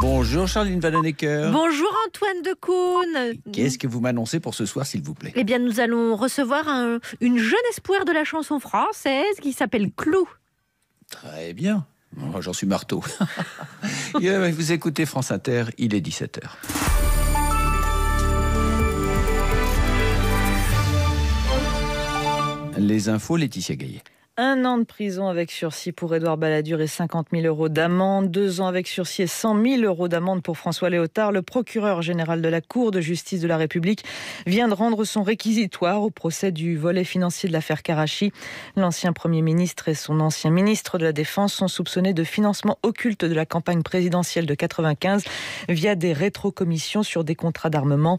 Bonjour Charline Vanhoenacker. Bonjour Antoine Decaune. Qu'est-ce que vous m'annoncez pour ce soir, s'il vous plaît? Eh bien, nous allons recevoir une jeune espoir de la chanson française qui s'appelle Clou. Très bien. Oh, j'en suis marteau. Vous écoutez France Inter, il est 17h. Les infos, Laetitia Gaillet. 1 an de prison avec sursis pour Édouard Balladur et 50 000 € d'amende. 2 ans avec sursis et 100 000 € d'amende pour François Léotard. Le procureur général de la Cour de justice de la République vient de rendre son réquisitoire au procès du volet financier de l'affaire Karachi. L'ancien Premier ministre et son ancien ministre de la Défense sont soupçonnés de financement occulte de la campagne présidentielle de 1995 via des rétrocommissions sur des contrats d'armement.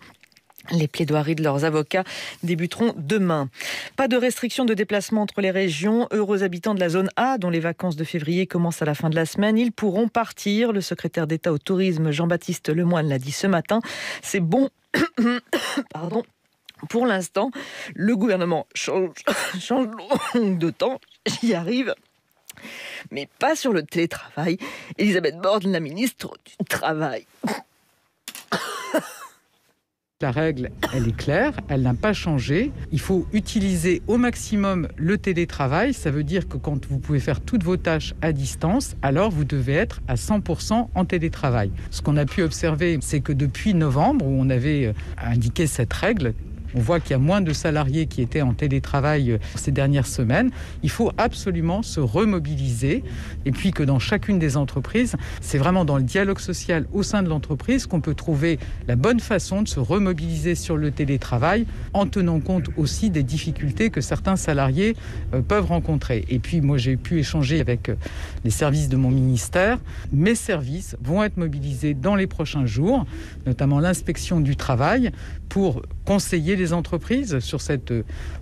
Les plaidoiries de leurs avocats débuteront demain. Pas de restriction de déplacement entre les régions. Heureux habitants de la zone A, dont les vacances de février commencent à la fin de la semaine, ils pourront partir. Le secrétaire d'État au tourisme, Jean-Baptiste Lemoyne, l'a dit ce matin. C'est bon. Pardon. Pour l'instant, le gouvernement change de temps. J'y arrive. Mais pas sur le télétravail. Elisabeth Borne, la ministre du Travail. La règle, elle est claire, elle n'a pas changé. Il faut utiliser au maximum le télétravail. Ça veut dire que quand vous pouvez faire toutes vos tâches à distance, alors vous devez être à 100% en télétravail. Ce qu'on a pu observer, c'est que depuis novembre, où on avait indiqué cette règle, on voit qu'il y a moins de salariés qui étaient en télétravail ces dernières semaines. Il faut absolument se remobiliser. Et puis que dans chacune des entreprises, c'est vraiment dans le dialogue social au sein de l'entreprise qu'on peut trouver la bonne façon de se remobiliser sur le télétravail en tenant compte aussi des difficultés que certains salariés peuvent rencontrer. Et puis moi, j'ai pu échanger avec les services de mon ministère. Mes services vont être mobilisés dans les prochains jours, notamment l'inspection du travail, pour conseiller les entreprises sur cette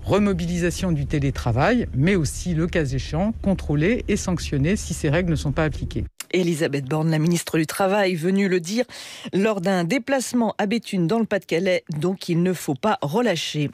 remobilisation du télétravail, mais aussi, le cas échéant, contrôler et sanctionner si ces règles ne sont pas appliquées. Elisabeth Borne, la ministre du Travail, venue le dire lors d'un déplacement à Béthune dans le Pas-de-Calais, donc il ne faut pas relâcher.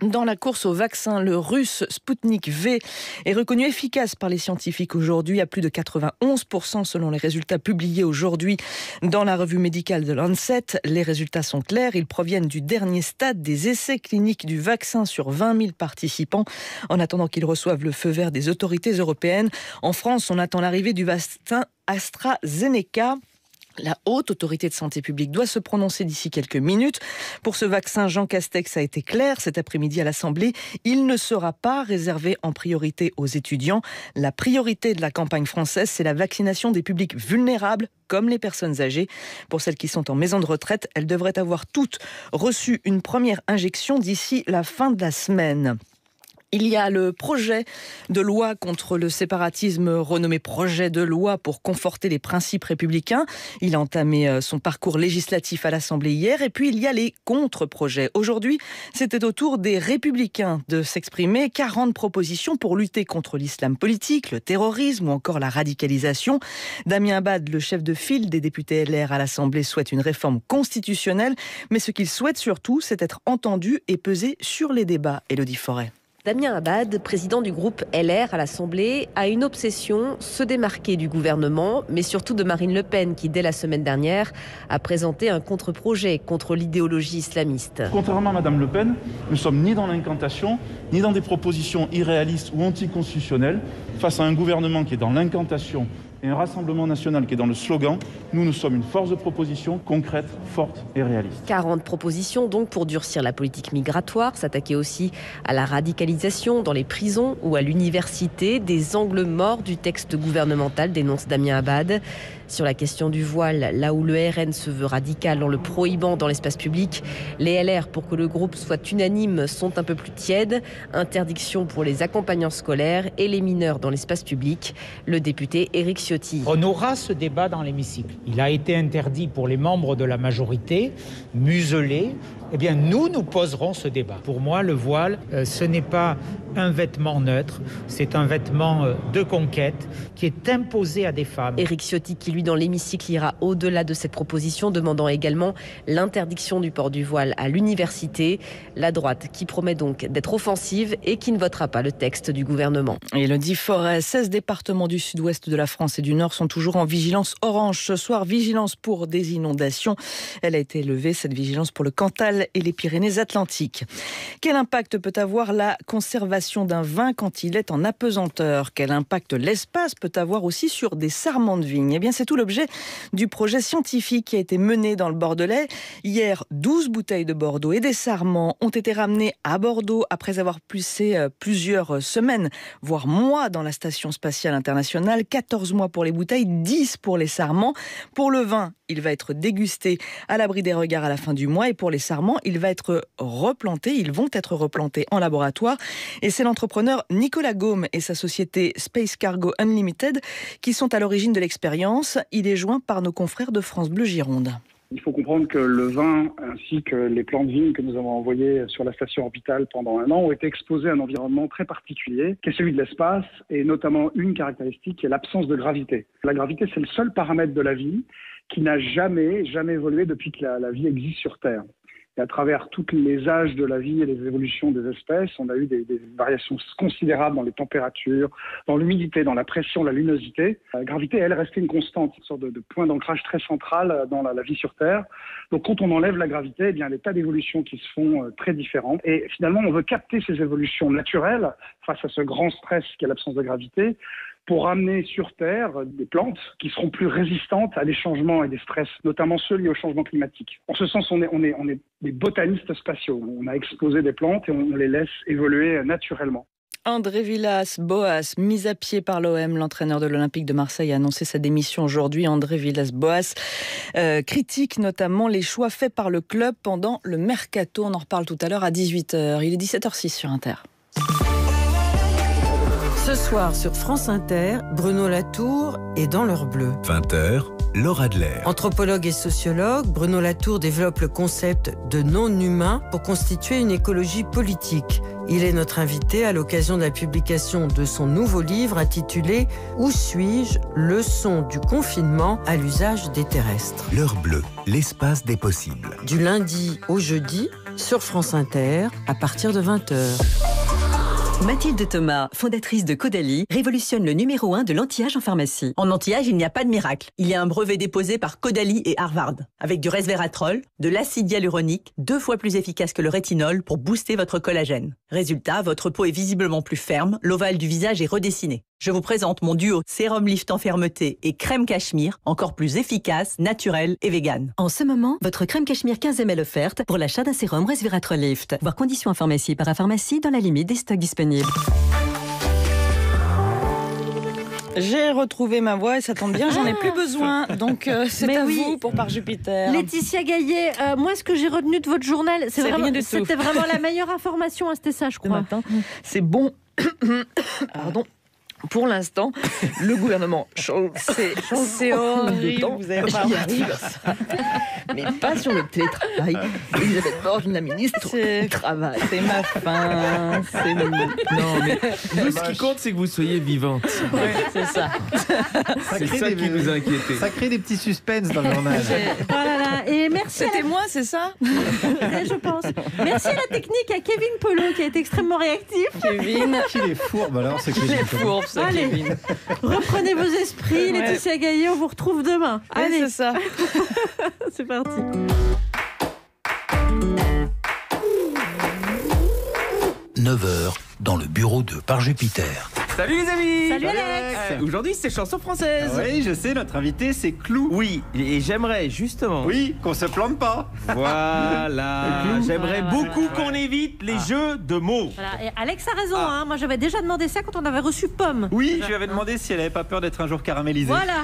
Dans la course au vaccin, le russe Sputnik V est reconnu efficace par les scientifiques aujourd'hui à plus de 91% selon les résultats publiés aujourd'hui dans la revue médicale de Lancet. Les résultats sont clairs, ils proviennent du dernier stade des essais cliniques du vaccin sur 20 000 participants en attendant qu'ils reçoivent le feu vert des autorités européennes. En France, on attend l'arrivée du vaccin AstraZeneca. La haute autorité de santé publique doit se prononcer d'ici quelques minutes. Pour ce vaccin, Jean Castex a été clair cet après-midi à l'Assemblée. Il ne sera pas réservé en priorité aux étudiants. La priorité de la campagne française, c'est la vaccination des publics vulnérables, comme les personnes âgées. Pour celles qui sont en maison de retraite, elles devraient avoir toutes reçu une première injection d'ici la fin de la semaine. Il y a le projet de loi contre le séparatisme, renommé projet de loi pour conforter les principes républicains. Il a entamé son parcours législatif à l'Assemblée hier. Et puis il y a les contre-projets. Aujourd'hui, c'était au tour des Républicains de s'exprimer. 40 propositions pour lutter contre l'islam politique, le terrorisme ou encore la radicalisation. Damien Abad, le chef de file des députés LR à l'Assemblée, souhaite une réforme constitutionnelle. Mais ce qu'il souhaite surtout, c'est être entendu et peser sur les débats. Élodie Forêt. Damien Abad, président du groupe LR à l'Assemblée, a une obsession, se démarquer du gouvernement, mais surtout de Marine Le Pen, qui dès la semaine dernière a présenté un contre-projet contre l'idéologie islamiste. Contrairement à Madame Le Pen, nous ne sommes ni dans l'incantation, ni dans des propositions irréalistes ou anticonstitutionnelles. Face à un gouvernement qui est dans l'incantation et un Rassemblement national qui est dans le slogan, nous sommes une force de proposition concrète, forte et réaliste. 40 propositions donc pour durcir la politique migratoire, s'attaquer aussi à la radicalisation dans les prisons ou à l'université, des angles morts du texte gouvernemental, dénonce Damien Abad. Sur la question du voile, là où le RN se veut radical en le prohibant dans l'espace public, les LR, pour que le groupe soit unanime, sont un peu plus tièdes. Interdiction pour les accompagnants scolaires et les mineurs dans l'espace public. Le député Éric Ciotti. On aura ce débat dans l'hémicycle. Il a été interdit pour les membres de la majorité, muselés, Eh bien, nous poserons ce débat. Pour moi, le voile, ce n'est pas un vêtement neutre, c'est un vêtement de conquête qui est imposé à des femmes. Éric Ciotti, qui lui, dans l'hémicycle, ira au-delà de cette proposition, demandant également l'interdiction du port du voile à l'université. La droite qui promet donc d'être offensive et qui ne votera pas le texte du gouvernement. Élodie Forêt, 16 départements du sud-ouest de la France et du Nord sont toujours en vigilance orange. Ce soir, vigilance pour des inondations. Elle a été levée, cette vigilance, pour le Cantal et les Pyrénées-Atlantiques. Quel impact peut avoir la conservation d'un vin quand il est en apesanteur? Quel impact l'espace peut avoir aussi sur des sarments de vigne? Eh bien, c'est tout l'objet du projet scientifique qui a été mené dans le Bordelais. Hier, 12 bouteilles de Bordeaux et des sarments ont été ramenées à Bordeaux après avoir poussé plusieurs semaines, voire mois dans la Station spatiale internationale. 14 mois pour les bouteilles, 10 pour les sarments. Pour le vin, il va être dégusté à l'abri des regards à la fin du mois. Et pour les sarments, il va être replanté. Ils vont être replantés en laboratoire. Et c'est l'entrepreneur Nicolas Gaume et sa société Space Cargo Unlimited qui sont à l'origine de l'expérience. Il est joint par nos confrères de France Bleu Gironde. Il faut comprendre que le vin ainsi que les plants de vigne que nous avons envoyés sur la station orbitale pendant 1 an ont été exposés à un environnement très particulier, qui est celui de l'espace, et notamment une caractéristique qui est l'absence de gravité. La gravité, c'est le seul paramètre de la vie qui n'a jamais évolué depuis que la vie existe sur Terre. Et à travers tous les âges de la vie et les évolutions des espèces, on a eu des variations considérables dans les températures, dans l'humidité, dans la pression, la luminosité. La gravité, elle, restait une constante, une sorte de point d'ancrage très central dans la vie sur Terre. Donc quand on enlève la gravité, eh bien, les tas d'évolutions qui se font très différentes. Et finalement, on veut capter ces évolutions naturelles face à ce grand stress qu'est l'absence de gravité, pour ramener sur Terre des plantes qui seront plus résistantes à des changements et des stress, notamment ceux liés au changement climatique. En ce sens, on est des botanistes spatiaux. On a exposé des plantes et on les laisse évoluer naturellement. André Villas-Boas, mis à pied par l'OM, l'entraîneur de l'Olympique de Marseille a annoncé sa démission aujourd'hui. André Villas-Boas critique notamment les choix faits par le club pendant le mercato. On en reparle tout à l'heure à 18h. Il est 17h06 sur Inter. Ce soir sur France Inter, Bruno Latour est dans l'heure bleue. 20h, Laura Adler. Anthropologue et sociologue, Bruno Latour développe le concept de non-humain pour constituer une écologie politique. Il est notre invité à l'occasion de la publication de son nouveau livre intitulé « Où suis-je ? Leçon du confinement à l'usage des terrestres ». L'heure bleue, l'espace des possibles. Du lundi au jeudi, sur France Inter, à partir de 20h. Mathilde Thomas, fondatrice de Caudalie, révolutionne le numéro 1 de l'anti-âge en pharmacie. En anti-âge, il n'y a pas de miracle. Il y a un brevet déposé par Caudalie et Harvard, avec du resveratrol, de l'acide hyaluronique, 2 fois plus efficace que le rétinol pour booster votre collagène. Résultat, votre peau est visiblement plus ferme, l'ovale du visage est redessiné. Je vous présente mon duo sérum liftant fermeté et crème cachemire, encore plus efficace, naturelle et végane. En ce moment, votre crème cachemire 15 ml offerte pour l'achat d'un sérum resveratrol lift. Voir conditions en pharmacie et parapharmacie dans la limite des stocks disponibles. J'ai retrouvé ma voix et ça tombe bien, j'en ai plus besoin. Donc c'est à vous pour Par Jupiter. Laetitia Gaillet, moi ce que j'ai retenu de votre journal, c'était vraiment la meilleure information, c'était ça je crois. C'est bon. Pardon. Pour l'instant, le gouvernement change. C'est horrible. Vous avez pas mais pas sur le télétravail. Elisabeth Borne, la ministre du Travail. C'est ma fin. Non, mais nous, ce qui compte, c'est que vous soyez vivante. Ouais, c'est ça. C'est ça qui nous inquiétait. Ça crée des petits suspens dans le journal. Oh là là. Et merci. C'était moi, c'est ça? Je pense. Merci à la technique, à Kevin Polo qui a été extrêmement réactif. Kevin. Qu'il est fourbe alors, c'est Kevin. Il est fourbe. Allez, reprenez vos esprits, ouais. Laetitia Gaillet, on vous retrouve demain. Ouais, allez, c'est ça. C'est parti. « 9h, dans le bureau de Par Jupiter. » Salut les amis! Salut Alex! Aujourd'hui c'est chanson française. Oui, je sais, notre invité c'est Clou. Oui, et j'aimerais justement... Oui, qu'on se plante pas. Voilà, j'aimerais beaucoup qu'on évite les jeux de mots. Voilà. Et Alex a raison, hein. Moi j'avais déjà demandé ça quand on avait reçu Pomme. Oui, je lui avais demandé si elle avait pas peur d'être un jour caramélisée. Voilà.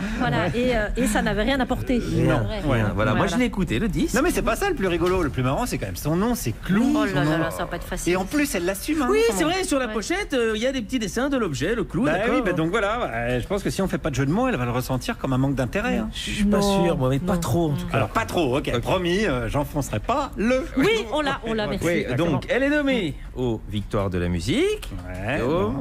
Et ça n'avait rien apporté. Non, voilà. Moi je l'ai écouté, le 10. Non mais c'est pas ça le plus rigolo, le plus marrant c'est quand même son nom, c'est Clou. Oh là là, ça va pas être facile. Et en plus elle l'assume. Hein, oui, c'est vrai, sur la pochette, il y a des petits dessins de l'objet. sujet, le clou, Bah d'accord. oui, donc voilà, je pense que si on fait pas de jeu de mots, elle va le ressentir comme un manque d'intérêt. Hein. Je suis pas sûr, moi, mais pas trop en tout cas. Alors pas trop, ok. Promis, j'enfoncerai pas le... Oui, on l'a, merci. Oui, donc elle est nommée aux Victoires de la musique. Ouais,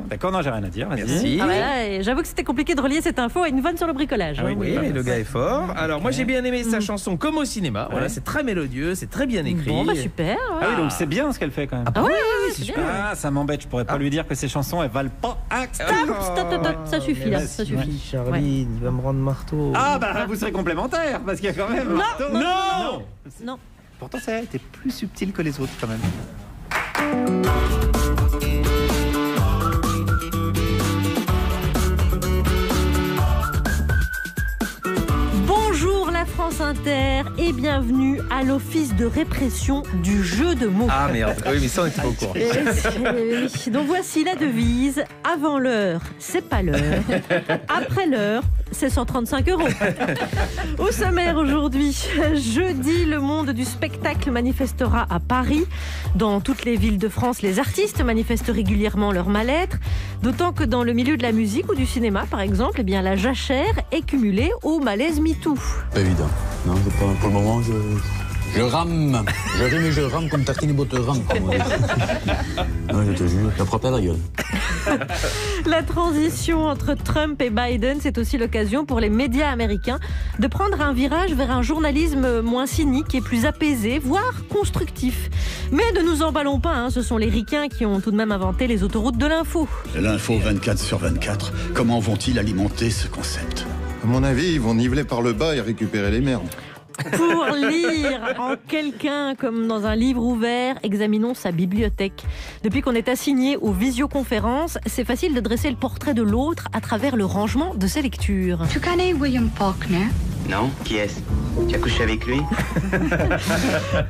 d'accord, non, j'ai rien à dire. Merci. Ah voilà, j'avoue que c'était compliqué de relier cette info à une vanne sur le bricolage. Ah oui, mais le gars est fort. Alors moi j'ai bien aimé sa chanson Comme au cinéma. Voilà, c'est très mélodieux, c'est très bien écrit. Bon, super. Ah oui, donc c'est bien ce qu'elle fait quand même. Ah oui, c'est super. Ah, ça m'embête, je pourrais pas lui dire que ces chansons elles valent pas un... Stop, ça suffit là, ça suffit. Charline, il va me rendre marteau. Ah bah vous serez complémentaires parce qu'il y a quand même... Non. Pourtant ça a été plus subtil que les autres quand même. Bonjour la France Inter et bienvenue à l'office de répression du jeu de mots. Ah merde, oui mais ça on était pas au courant. Oui. Donc voici la devise. Avant l'heure, c'est pas l'heure. Après l'heure, c'est 135 €. Au sommaire aujourd'hui, jeudi, le monde du spectacle manifestera à Paris. Dans toutes les villes de France, les artistes manifestent régulièrement leur mal-être. D'autant que dans le milieu de la musique ou du cinéma, par exemple, eh bien, la jachère est cumulée au malaise MeToo. Pas évident. Non, pour le moment, je rame. Je rime et je rame comme tartine et botte rame, comme on dit. Non, je te jure, t'as frappé à la gueule. La transition entre Trump et Biden, c'est aussi l'occasion pour les médias américains de prendre un virage vers un journalisme moins cynique et plus apaisé, voire constructif. Mais ne nous emballons pas, hein, ce sont les ricains qui ont tout de même inventé les autoroutes de l'info. L'info 24/24, comment vont-ils alimenter ce concept? À mon avis, ils vont niveler par le bas et récupérer les merdes. Pour lire en quelqu'un comme dans un livre ouvert, examinons sa bibliothèque. Depuis qu'on est assigné aux visioconférences, c'est facile de dresser le portrait de l'autre à travers le rangement de ses lectures. Tu connais William Faulkner? Non, qui est-ce? Tu as couché avec lui?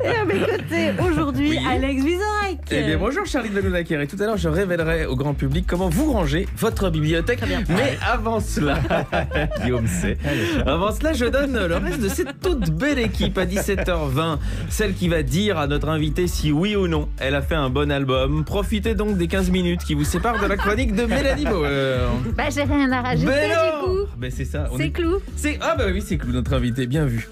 Et à mes côtés, aujourd'hui, Alex Vizorek. Eh bien, bonjour Charline Vanhoenacker. Et tout à l'heure, je révélerai au grand public comment vous rangez votre bibliothèque. Mais avant cela, Guillaume sait. Avant cela, je donne le reste de cette toute belle équipe à 17h20. Celle qui va dire à notre invité si oui ou non elle a fait un bon album. Profitez donc des 15 minutes qui vous séparent de la chronique de Mélanie Bauer. Bah, j'ai rien à rajouter du coup. Ben c'est ça. C'est Clou. Ah bah oui, c'est Clou, notre invité, bien vu.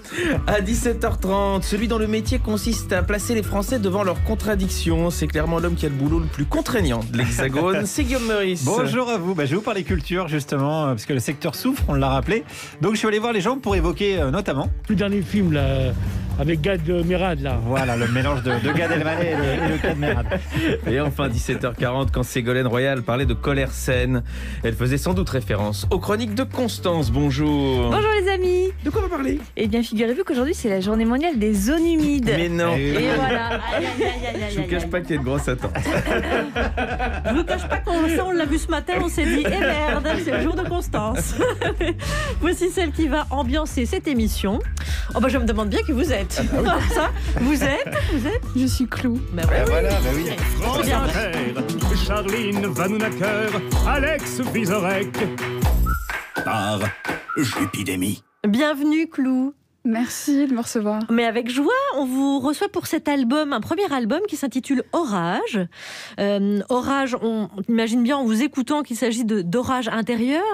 À 17h30, celui dont le métier consiste à placer les Français devant leurs contradictions. C'est clairement l'homme qui a le boulot le plus contraignant de l'Hexagone. C'est Guillaume Meurice. Bonjour à vous. Je vais vous parler culture justement, parce que le secteur souffre, on l'a rappelé. Donc je suis allé voir les gens pour évoquer notamment... Le dernier film là, avec Gad Merad là. Voilà, le mélange de Gad Elmaleh et le Gad Merad. Et enfin 17h40, quand Ségolène Royal parlait de colère saine, elle faisait sans doute référence aux chroniques de Constance. Bonjour. Bonjour les amis. De quoi on va parler? Eh bien, figurez-vous qu'aujourd'hui c'est la journée mondiale des zones humides. Mais non. Et voilà. Je vous cache pas qu'il y a une grosse attente. Je vous cache pas qu'on l'a vu ce matin, on s'est dit, eh merde, c'est le jour de Constance. Voici celle qui va ambiancer cette émission. Oh bah je me demande bien qui vous êtes. Ça, vous êtes? Je suis Clou. Bah oui. Voilà, bah oui. France Inter, Charline Vanhoenacker, Alex Vizorek. Par Jupidémie. Bienvenue Clou. Merci de me recevoir. Mais avec joie, on vous reçoit pour cet album, un premier album qui s'intitule Orage. Orage, on imagine bien en vous écoutant qu'il s'agit d'orage intérieur.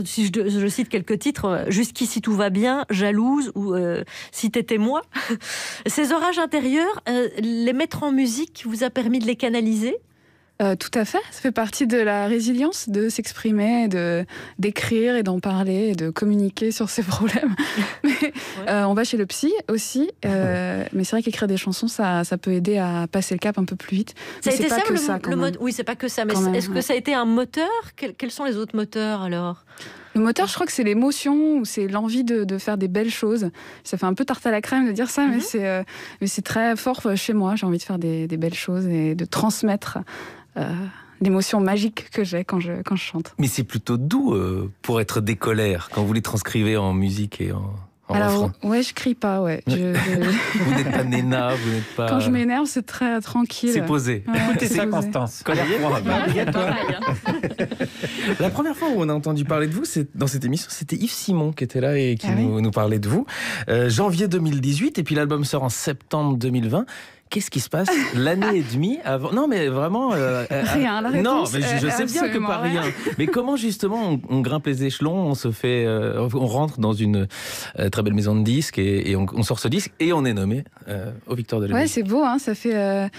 Si je cite quelques titres, Jusqu'ici tout va bien, Jalouse ou Si t'étais moi. Ces orages intérieurs, les mettre en musique vous a permis de les canaliser? Tout à fait, ça fait partie de la résilience de s'exprimer, d'écrire et d'en parler et de communiquer sur ses problèmes. Mais, on va chez le psy aussi, mais c'est vrai qu'écrire des chansons, ça peut aider à passer le cap un peu plus vite. Ça a été ça, le mode. Oui, c'est pas que ça, mais est-ce que ça a été un moteur? Quels sont les autres moteurs alors? Le moteur, je crois que c'est l'émotion, ou c'est l'envie de faire des belles choses. Ça fait un peu tarte à la crème de dire ça, mais c'est très fort chez moi. J'ai envie de faire des belles choses et de transmettre l'émotion magique que j'ai quand je chante. Mais c'est plutôt doux pour être des colères quand vous les transcrivez en musique et en alors, ouais, je crie pas, ouais. Vous n'êtes pas néna, vous n'êtes pas... Quand je m'énerve, c'est très tranquille. C'est posé. Ouais, écoutez ça, Constance. Colère froide. La première fois où on a entendu parler de vous, dans cette émission, c'était Yves Simon qui était là et qui nous parlait de vous. Janvier 2018, et puis l'album sort en septembre 2020. Qu'est-ce qui se passe l'année et demie avant? Non, mais vraiment. Rien, la réponse. Non, mais je sais bien que pas rien. rien. Mais comment justement on grimpe les échelons, on rentre dans une très belle maison de disques et on sort ce disque et on est nommé aux Victoires de la musique. Ouais, c'est beau, hein, ça fait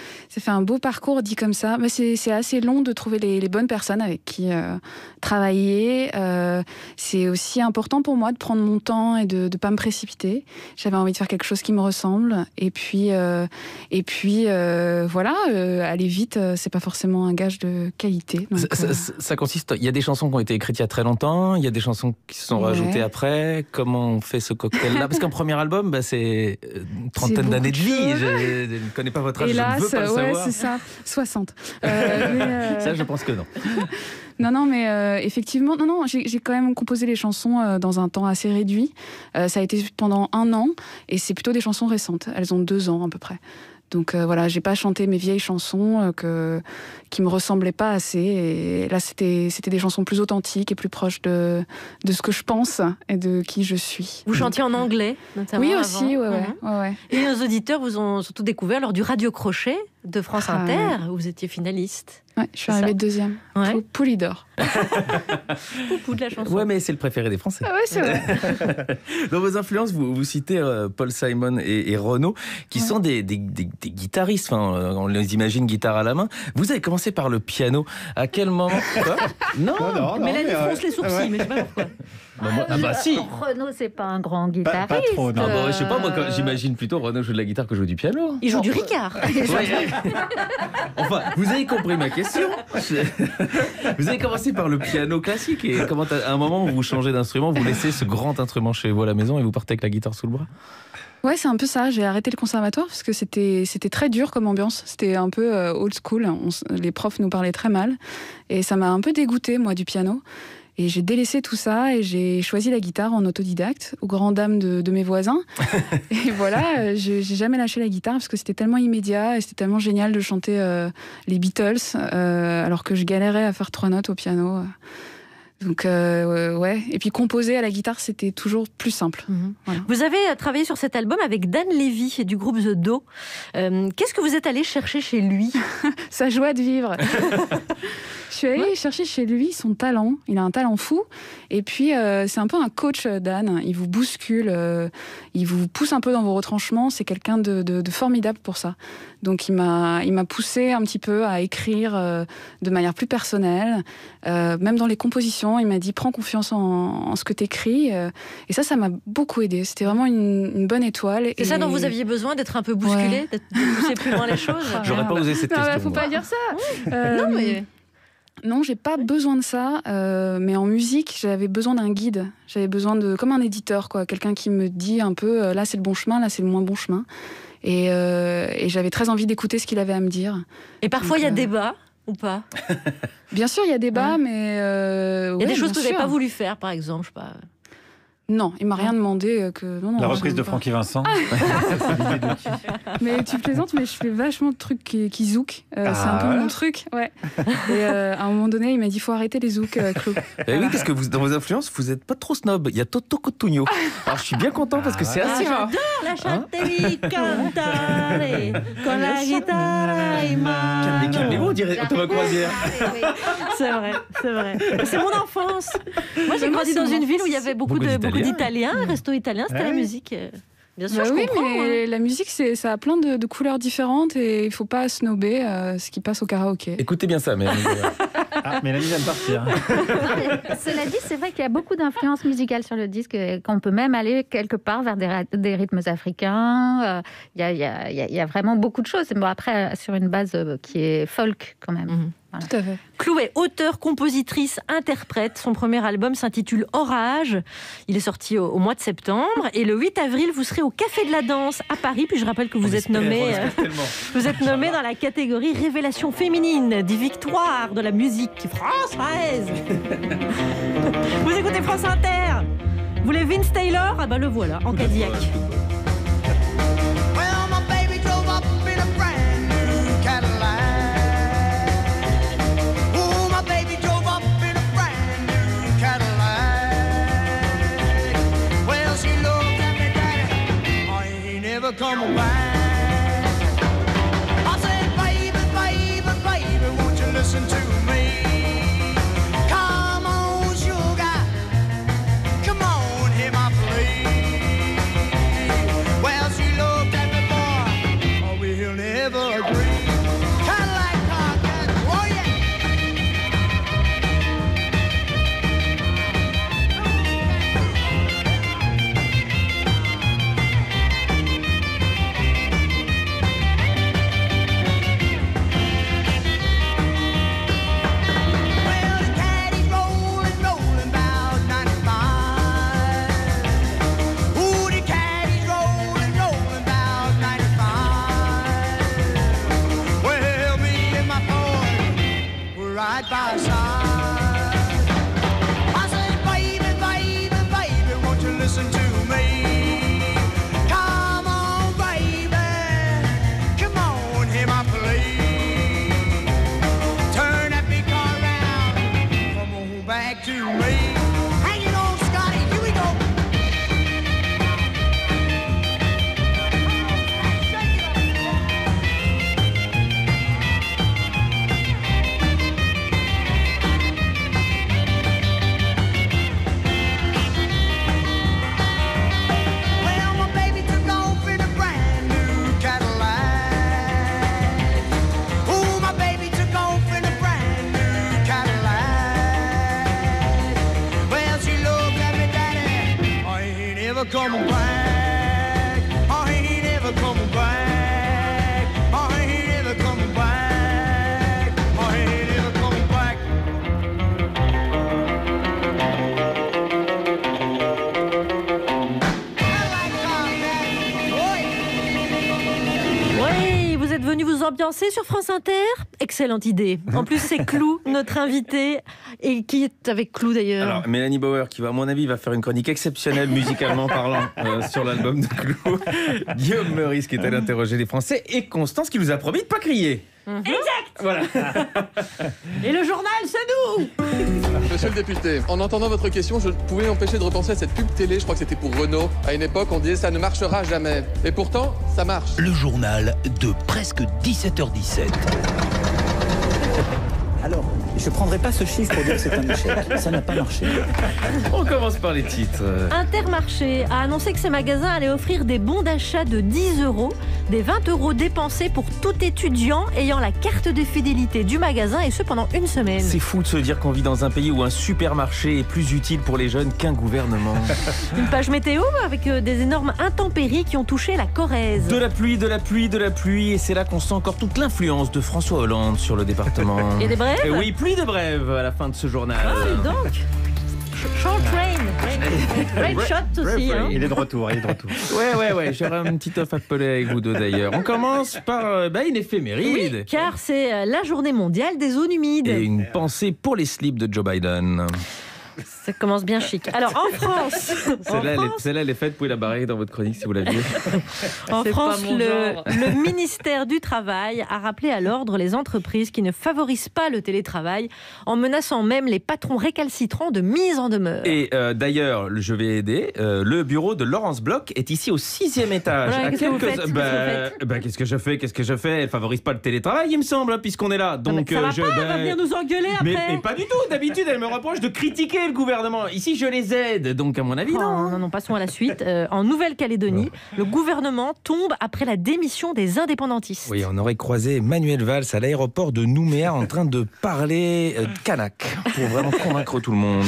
un beau parcours dit comme ça. Mais c'est assez long de trouver les bonnes personnes avec qui travailler. C'est aussi important pour moi de prendre mon temps et de ne pas me précipiter. J'avais envie de faire quelque chose qui me ressemble. Et puis voilà, aller vite, c'est pas forcément un gage de qualité. Donc, ça consiste, il y a des chansons qui ont été écrites il y a très longtemps, il y a des chansons qui se sont rajoutées après. Comment on fait ce cocktail-là? Parce qu'un premier album, c'est une trentaine d'années de vie. Je ne connais pas votre âge, hélas, je ne veux pas le savoir. C'est ça, 60. Ça, je pense que non. Non, mais effectivement, j'ai quand même composé les chansons dans un temps assez réduit. Ça a été pendant 1 an, et c'est plutôt des chansons récentes. Elles ont 2 ans à peu près. Donc voilà, j'ai pas chanté mes vieilles chansons qui me ressemblaient pas assez. Et là, c'était des chansons plus authentiques et plus proches de ce que je pense et de qui je suis. Vous chantiez en anglais, notamment. Oui, avant. aussi, ouais. Et nos auditeurs vous ont surtout découvert lors du Radio Crochet de France Inter, où vous étiez finaliste. Ouais, je suis arrivée 2e. Ouais. Poulidor. Poupou de la chanson. Ouais, mais c'est le préféré des Français. Ah ouais, c'est vrai. Dans vos influences, vous citez Paul Simon et Renaud, qui sont des guitaristes. Enfin, on les imagine guitare à la main. Vous avez commencé par le piano. À quel moment? Non. Mélanie fronce les sourcils, mais je sais pas pourquoi. Si. Renaud, c'est pas un grand guitariste. Pas trop, non. Je sais pas, moi, j'imagine plutôt Renaud joue de la guitare que joue du piano. Il joue du Ricard. Enfin, vous avez compris ma question. Vous avez commencé par le piano classique et comment à un moment où vous changez d'instrument, vous laissez ce grand instrument chez vous à la maison et vous partez avec la guitare sous le bras? Ouais, c'est un peu ça. J'ai arrêté le conservatoire parce que c'était très dur comme ambiance. C'était un peu old school. Les profs nous parlaient très mal et ça m'a un peu dégoûtée, moi, du piano. Et j'ai délaissé tout ça et j'ai choisi la guitare en autodidacte, aux grandes dames de mes voisins. Et voilà, j'ai jamais lâché la guitare parce que c'était tellement immédiat et c'était tellement génial de chanter les Beatles alors que je galérais à faire 3 notes au piano. Donc ouais, et puis composer à la guitare, c'était toujours plus simple. Voilà. Vous avez travaillé sur cet album avec Dan Levy du groupe The Do. Qu'est-ce que vous êtes allé chercher chez lui? Sa joie de vivre. Je suis allée chercher chez lui son talent. Il a un talent fou. Et puis, c'est un peu un coach, Dan. Il vous bouscule, il vous pousse un peu dans vos retranchements. C'est quelqu'un de formidable pour ça. Donc, il m'a poussé un petit peu à écrire de manière plus personnelle. Même dans les compositions, il m'a dit « Prends confiance en ce que tu écris ». Et ça m'a beaucoup aidé. C'était vraiment une bonne étoile. C'est ça dont vous aviez besoin, d'être un peu bousculé, de pousser plus loin les choses? J'aurais pas osé cette question. Faut pas dire ça. Non, mais... Non, j'ai pas besoin de ça, mais en musique, j'avais besoin d'un guide. J'avais besoin comme un éditeur, quoi, quelqu'un qui me dit un peu là c'est le bon chemin, là c'est le moins bon chemin. Et j'avais très envie d'écouter ce qu'il avait à me dire. Et parfois il y a débat ou pas? Bien sûr, il y a débat, mais il y a des choses que vous n'avez pas voulu faire, par exemple, je sais pas. Non, il m'a rien demandé non, la reprise de Francky Vincent. Mais tu plaisantes, mais je fais vachement de trucs qui zoukent. C'est un peu mon truc, ouais. Et à un moment donné, il m'a dit faut arrêter les zouks, Claude. Et oui, parce que dans vos influences, vous n'êtes pas trop snob. Il y a Toto Cotugno. Alors je suis bien content parce que c'est assez rare. J'adore la chanterie cantare con la guitare in mano. Calmez-vous, on dirait Thomas Croisière. C'est vrai. C'est mon enfance. Moi, j'ai grandi dans une ville où il y avait beaucoup d'Italiens, resto italien, c'était la musique. Bien sûr, je comprends. Mais la musique, ça a plein de couleurs différentes et il ne faut pas snobber ce qui passe au karaoké. Écoutez bien ça, Mélanie. Mélanie vient de partir. Cela dit, c'est vrai qu'il y a beaucoup d'influences musicales sur le disque, qu'on peut même aller quelque part vers des rythmes africains. Il y a vraiment beaucoup de choses. Bon, après, sur une base qui est folk quand même. Voilà. Tout à fait. Chloé, auteure, compositrice, interprète. Son premier album s'intitule Orage. Il est sorti au mois de septembre. Et le 8 avril, vous serez au Café de la Danse à Paris. Puis je rappelle que vous êtes nommée dans la catégorie Révélation féminine des victoires de la musique française. Vous écoutez France Inter. Vous voulez Vince Taylor? Ah bah le voilà, en Cadillac. Come back. me. Come on, baby, come on, hear my plea. Turn that big car around, come on back to me. Hang it on, Scotty, here we go. Well, my baby took off in a brand new Cadillac. Oh, my baby took off in a brand new Cadillac. Well, she looked at me, Daddy, I ain't ever coming back. I ain't ever coming back. I ain't ever coming back. I ain't ever coming back. Oui, vous êtes venu vous ambiancer sur France Inter? Excellente idée. En plus, c'est Clou, notre invité. Et qui est avec Clou d'ailleurs? Alors, Mélanie Bauer, qui va, à mon avis, va faire une chronique exceptionnelle musicalement parlant sur l'album de Clou. Guillaume Meurice, qui est allé interroger les Français, et Constance, qui vous a promis de pas crier. Exact. Voilà. Et le journal, c'est nous. Monsieur le député, en entendant votre question, je ne pouvais m'empêcher de repenser à cette pub télé, je crois que c'était pour Renault. À une époque, on disait ça ne marchera jamais. Et pourtant, ça marche. Le journal de presque 17h17. Alors, je ne prendrai pas ce chiffre pour dire que c'est un échec. Ça n'a pas marché. On commence par les titres. Intermarché a annoncé que ses magasins allaient offrir des bons d'achat de 10 €, des 20 € dépensés pour tout étudiant ayant la carte de fidélité du magasin, et ce pendant une semaine. C'est fou de se dire qu'on vit dans un pays où un supermarché est plus utile pour les jeunes qu'un gouvernement. Une page météo avec des énormes intempéries qui ont touché la Corrèze. De la pluie, de la pluie, de la pluie, et c'est là qu'on sent encore toute l'influence de François Hollande sur le département. Et des brèves? Et oui, pluie de brèves à la fin de ce journal. Ah, dis donc. Short train. Great shot aussi. Hein. Il est de retour, il est de retour. Ouais, j'aurai un petit œuf à peler avec vous deux d'ailleurs. On commence par une éphéméride. Oui, car c'est la journée mondiale des zones humides. Et une pensée pour les slips de Joe Biden. Ça commence bien chic. Alors, en France... Celle-là, elle est faite, vous pouvez la barrer dans votre chronique si vous l'aviez. En C'est France, pas mon genre. le ministère du Travail a rappelé à l'ordre les entreprises qui ne favorisent pas le télétravail, en menaçant même les patrons récalcitrants de mise en demeure. Et d'ailleurs, je vais aider. Le bureau de Laurence Bloch est ici au 6e étage. Voilà, qu'est-ce que vous faites ? Qu'est-ce que je fais ? Elle favorise pas le télétravail, il me semble, hein, puisqu'on est là. Donc, ça va pas, elle va venir nous engueuler après. Mais pas du tout. D'habitude, elle me reproche de critiquer le gouvernement. Ici, je les aide. Donc, à mon avis, non. Non, passons à la suite. En Nouvelle-Calédonie, le gouvernement tombe après la démission des indépendantistes. Oui, on aurait croisé Manuel Valls à l'aéroport de Nouméa en train de parler kanak pour vraiment convaincre tout le monde.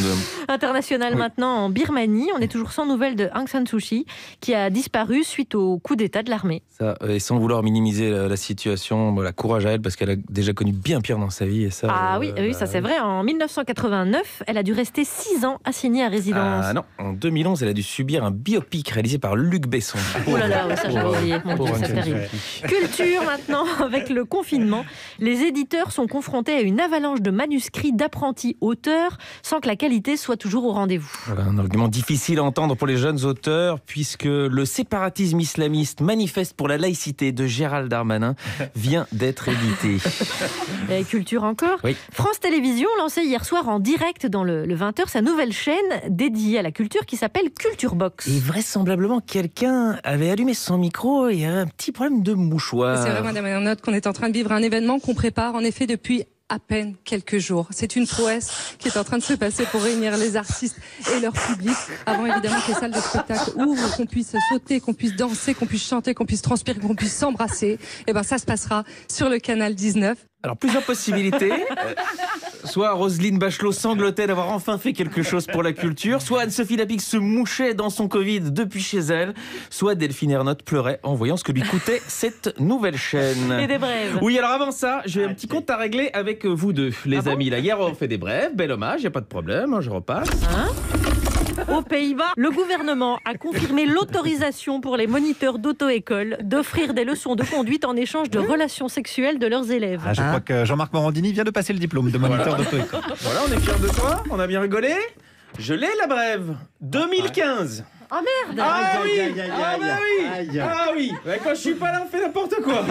International maintenant, en Birmanie, on est toujours sans nouvelles de Aung San Suu Kyi, qui a disparu suite au coup d'État de l'armée. Ça, et sans vouloir minimiser la situation, la courage à elle, parce qu'elle a déjà connu bien pire dans sa vie. Et ça, oui, ça c'est vrai. En 1989, elle a dû rester 6 ans assignée à résidence. Ah non, en 2011, elle a dû subir un biopic réalisé par Luc Besson. Oh là là, ça j'avais oublié. Mon Dieu, c'est terrible. Culture maintenant, avec le confinement, les éditeurs sont confrontés à une avalanche de manuscrits d'apprentis auteurs sans que la qualité soit toujours au rendez-vous. Voilà, un argument difficile à entendre pour les jeunes auteurs, puisque le séparatisme islamiste manifeste pour la laïcité de Gérald Darmanin vient d'être édité. Et culture encore. Oui. France Télévisions lançait hier soir en direct dans le 20h sa nouvelle chaîne dédiée à la culture qui s'appelle Culture Box. Et vraisemblablement, quelqu'un avait allumé son micro et il y avait un petit problème de mouchoir. C'est vrai, madame, on note qu'on est en train de vivre un événement qu'on prépare en effet depuis à peine quelques jours. C'est une prouesse qui est en train de se passer pour réunir les artistes et leur public avant évidemment que les salles de spectacle ouvrent, qu'on puisse sauter, qu'on puisse danser, qu'on puisse chanter, qu'on puisse transpirer, qu'on puisse s'embrasser. Et ben ça se passera sur le canal 19. Alors, plusieurs possibilités. Soit Roselyne Bachelot sanglotait d'avoir enfin fait quelque chose pour la culture, soit Anne-Sophie Lapix se mouchait dans son Covid depuis chez elle, soit Delphine Ernotte pleurait en voyant ce que lui coûtait cette nouvelle chaîne. Et des brèves. Oui, alors avant ça, j'ai un petit compte à régler avec vous deux, les amis. Là, hier, on fait des brèves, bel hommage, il n'y a pas de problème, je repasse. Aux Pays-Bas, le gouvernement a confirmé l'autorisation pour les moniteurs d'auto-école d'offrir des leçons de conduite en échange de relations sexuelles de leurs élèves. Je crois que Jean-Marc Morandini vient de passer le diplôme de moniteur d'auto-école. Voilà, on est fiers de toi, on a bien rigolé. Je l'ai la brève. 2015. Oh merde. Ah oui. Ouais, quand je suis pas là, on fait n'importe quoi.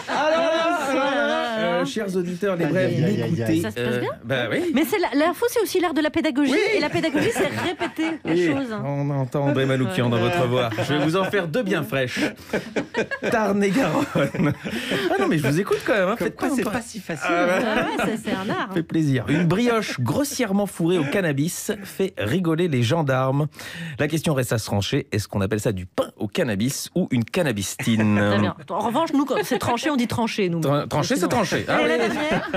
Alors, chers auditeurs, les brèves, écoutez. Ça se passe bien. Bah oui. Mais l'info, c'est aussi l'art de la pédagogie. Et la pédagogie, c'est répéter les choses. On entend André Manoukian dans votre voix. Je vais vous en faire 2 bien fraîches. Tarn-et-Garonne. Ah non, mais je vous écoute quand même. Hein. C'est pas si facile. C'est un art. Fait plaisir. Une brioche grossièrement fourrée au cannabis fait rigoler les gendarmes. La question reste à se trancher. Est-ce qu'on appelle ça du pain au cannabis ou une cannabistine? Très bien. En revanche, nous, quand c'est tranché, on dit tranché. Nous. Tranché, c'est tranché. Ah, et oui. la dernière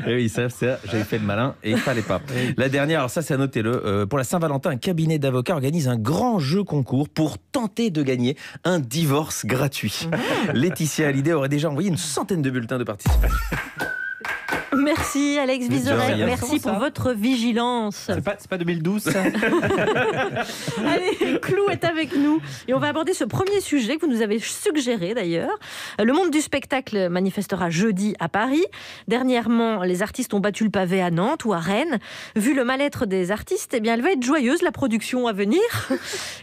Oui, ça, j'avais fait le malin et il fallait pas. La dernière, alors ça, c'est à noter-le. Pour la Saint-Valentin, un cabinet d'avocats organise un grand jeu concours pour tenter de gagner un divorce gratuit. Laetitia Hallyday aurait déjà envoyé une centaine de bulletins de participation. Merci Alex Vizorek, merci pour votre vigilance. C'est pas 2012 ça. Allez, Clou est avec nous et on va aborder ce premier sujet que vous nous avez suggéré d'ailleurs. Le monde du spectacle manifestera jeudi à Paris. Dernièrement, les artistes ont battu le pavé à Nantes ou à Rennes. Vu le mal-être des artistes, eh bien, elle va être joyeuse la production à venir.